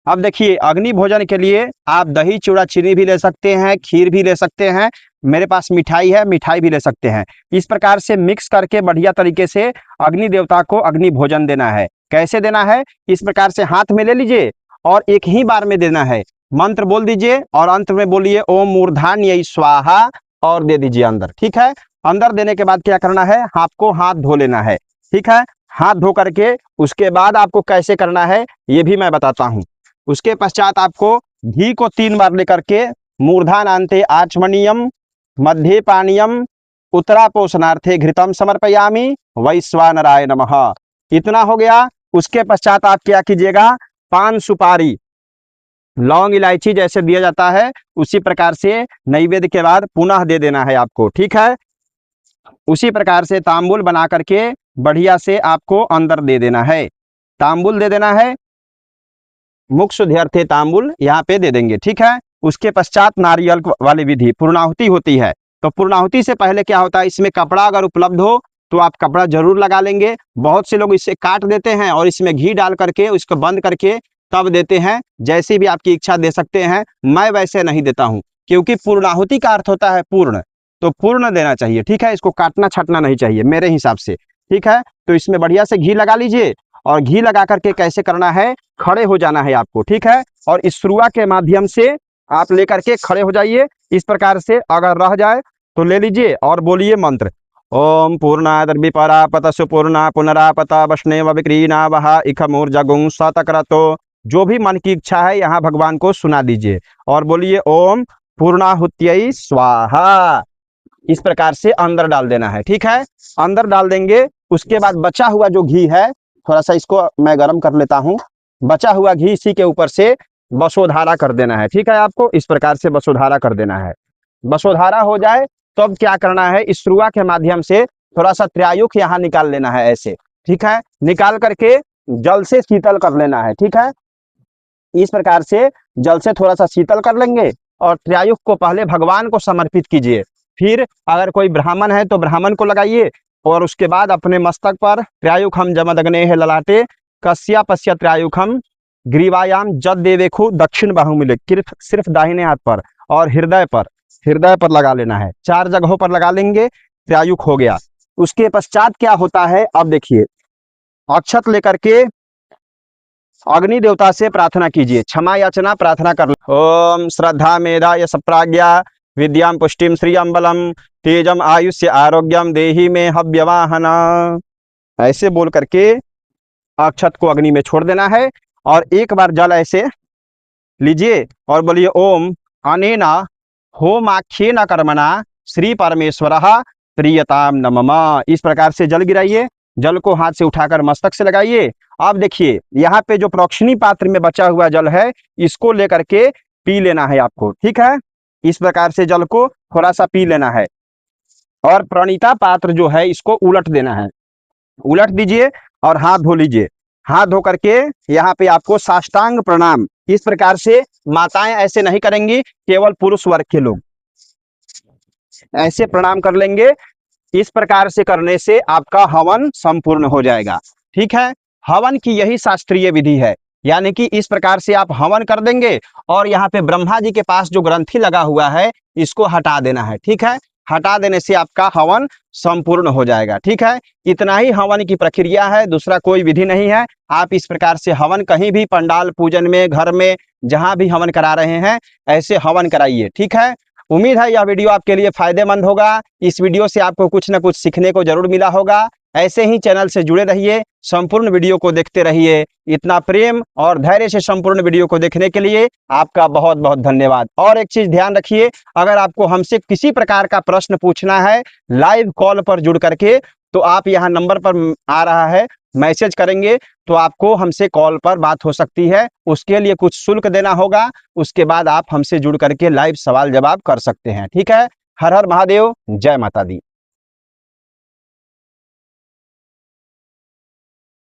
अब देखिए, अग्नि भोजन के लिए आप दही चूड़ा चीनी भी ले सकते हैं, खीर भी ले सकते हैं, मेरे पास मिठाई है, मिठाई भी ले सकते हैं। इस प्रकार से मिक्स करके बढ़िया तरीके से अग्नि देवता को अग्नि भोजन देना है। कैसे देना है, इस प्रकार से हाथ में ले लीजिए और एक ही बार में देना है। मंत्र बोल दीजिए और अंत में बोलिए ओम मूर्धान्य स्वाहा और दे दीजिए अंदर। ठीक है, अंदर देने के बाद क्या करना है, आपको हाथ धो लेना है। ठीक है, हाथ धो करके उसके बाद आपको कैसे करना है ये भी मैं बताता हूँ। उसके पश्चात आपको घी को 3 बार लेकर के मूर्धानान्ते आचमनीयम मध्य पानीयम उत्तरा पोषणार्थे घृतम समर्पयामि वैश्वानराय नमः। इतना हो गया। उसके पश्चात आप क्या कीजिएगा, पान सुपारी लौंग इलायची जैसे दिया जाता है उसी प्रकार से नैवेद्य के बाद पुनः दे देना है आपको, ठीक है। उसी प्रकार से तांबुल बना करके बढ़िया से आपको अंदर दे देना है, तांबुल दे देना है, मुख शुद्ध्यर्थे तांबुल यहाँ पे दे देंगे, ठीक है। उसके पश्चात नारियल वाली विधि पूर्णाहुति होती है। तो पूर्णाहुति से पहले क्या होता है, इसमें कपड़ा अगर उपलब्ध हो तो आप कपड़ा जरूर लगा लेंगे। बहुत से लोग इसे काट देते हैं और इसमें घी डाल करके उसको बंद करके तब देते हैं, जैसी भी आपकी इच्छा दे सकते हैं। मैं वैसे नहीं देता हूं, क्योंकि पूर्णाहुति का अर्थ होता है पूर्ण, तो पूर्ण देना चाहिए, ठीक है। इसको काटना छाटना नहीं चाहिए मेरे हिसाब से, ठीक है। तो इसमें बढ़िया से घी लगा लीजिए और घी लगा करके कैसे करना है, खड़े हो जाना है आपको, ठीक है। और इस शुरुआ के माध्यम से आप लेकर के खड़े हो जाइए। इस प्रकार से अगर रह जाए तो ले लीजिए और बोलिए मंत्र, ओम पूर्णाद्रविपरापत सुपूर्णा पुनरापत वष्णेव विक्रीना वहा इखमूर्जगुं सतक्रतो। जो भी मन की इच्छा है यहाँ भगवान को सुना दीजिए और बोलिए ओम पूर्णाहुत्यै स्वाहा। इस प्रकार से अंदर डाल देना है, ठीक है। अंदर डाल देंगे। उसके बाद बचा हुआ जो घी है, थोड़ा सा इसको मैं गर्म कर लेता हूँ। बचा हुआ घी इसी के ऊपर से बसोधारा कर देना है, ठीक है। आपको इस प्रकार से बसोधारा कर देना है। बसोधारा हो जाए तो अब क्या करना है, इस शुरुआ के माध्यम से थोड़ा सा त्रयायुख यहाँ निकाल लेना है ऐसे, ठीक है। निकाल करके जल से शीतल कर लेना है, ठीक है। इस प्रकार से जल से थोड़ा सा शीतल कर लेंगे और त्रयायुख को पहले भगवान को समर्पित कीजिए। फिर अगर कोई ब्राह्मण है तो ब्राह्मण को लगाइए और उसके बाद अपने मस्तक पर त्रयायुखम जमदग्ने ललाटे कस्या पश्य त्रयायुखम ग्रीवायाम जद देवेखु दक्षिण बाहु मिले, सिर्फ दाहिने हाथ पर और हृदय पर लगा लेना है। 4 जगहों पर लगा लेंगे, त्रयायुख हो गया। उसके पश्चात क्या होता है, अब देखिए, अक्षत लेकर के अग्नि देवता से प्रार्थना कीजिए, क्षमा याचना प्रार्थना कर। ओम श्रद्धा मेधा यश प्राज्ञा विद्याम पुष्टिम श्रियम बलम तेजम आयुष्य आरोग्यम देहि में हव्यवाहना, ऐसे बोल करके अक्षत को अग्नि में छोड़ देना है। और एक बार जल ऐसे लीजिए और बोलिए ओम अनेना होमाख्येन कर्मणा श्री परमेश्वरः प्रियताम नमः। इस प्रकार से जल गिराइए, जल को हाथ से उठाकर मस्तक से लगाइए। अब देखिए यहाँ पे जो प्रोक्षणी पात्र में बचा हुआ जल है इसको लेकर के पी लेना है आपको, ठीक है। इस प्रकार से जल को थोड़ा सा पी लेना है और प्रणीता पात्र जो है इसको उलट देना है, उलट दीजिए और हाथ धो लीजिए। हाथ धो करके यहाँ पे आपको साष्टांग प्रणाम, इस प्रकार से माताएं ऐसे नहीं करेंगी, केवल पुरुष वर्ग के लोग ऐसे प्रणाम कर लेंगे। इस प्रकार से करने से आपका हवन संपूर्ण हो जाएगा, ठीक है। हवन की यही शास्त्रीय विधि है, यानी कि इस प्रकार से आप हवन कर देंगे और यहाँ पे ब्रह्मा जी के पास जो ग्रंथि लगा हुआ है इसको हटा देना है, ठीक है। हटा देने से आपका हवन संपूर्ण हो जाएगा, ठीक है। इतना ही हवन की प्रक्रिया है, दूसरा कोई विधि नहीं है। आप इस प्रकार से हवन कहीं भी पंडाल पूजन में, घर में, जहां भी हवन करा रहे हैं ऐसे हवन कराइए, ठीक है। उम्मीद है यह वीडियो आपके लिए फायदेमंद होगा। इस वीडियो से आपको कुछ न कुछ सीखने को जरूर मिला होगा। ऐसे ही चैनल से जुड़े रहिए, संपूर्ण वीडियो को देखते रहिए। इतना प्रेम और धैर्य से संपूर्ण वीडियो को देखने के लिए आपका बहुत बहुत धन्यवाद। और एक चीज ध्यान रखिए, अगर आपको हमसे किसी प्रकार का प्रश्न पूछना है लाइव कॉल पर जुड़ करके, तो आप यहाँ नंबर पर आ रहा है, मैसेज करेंगे तो आपको हमसे कॉल पर बात हो सकती है। उसके लिए कुछ शुल्क देना होगा, उसके बाद आप हमसे जुड़ करके लाइव सवाल जवाब कर सकते हैं, ठीक है। हर हर महादेव, जय माता दी।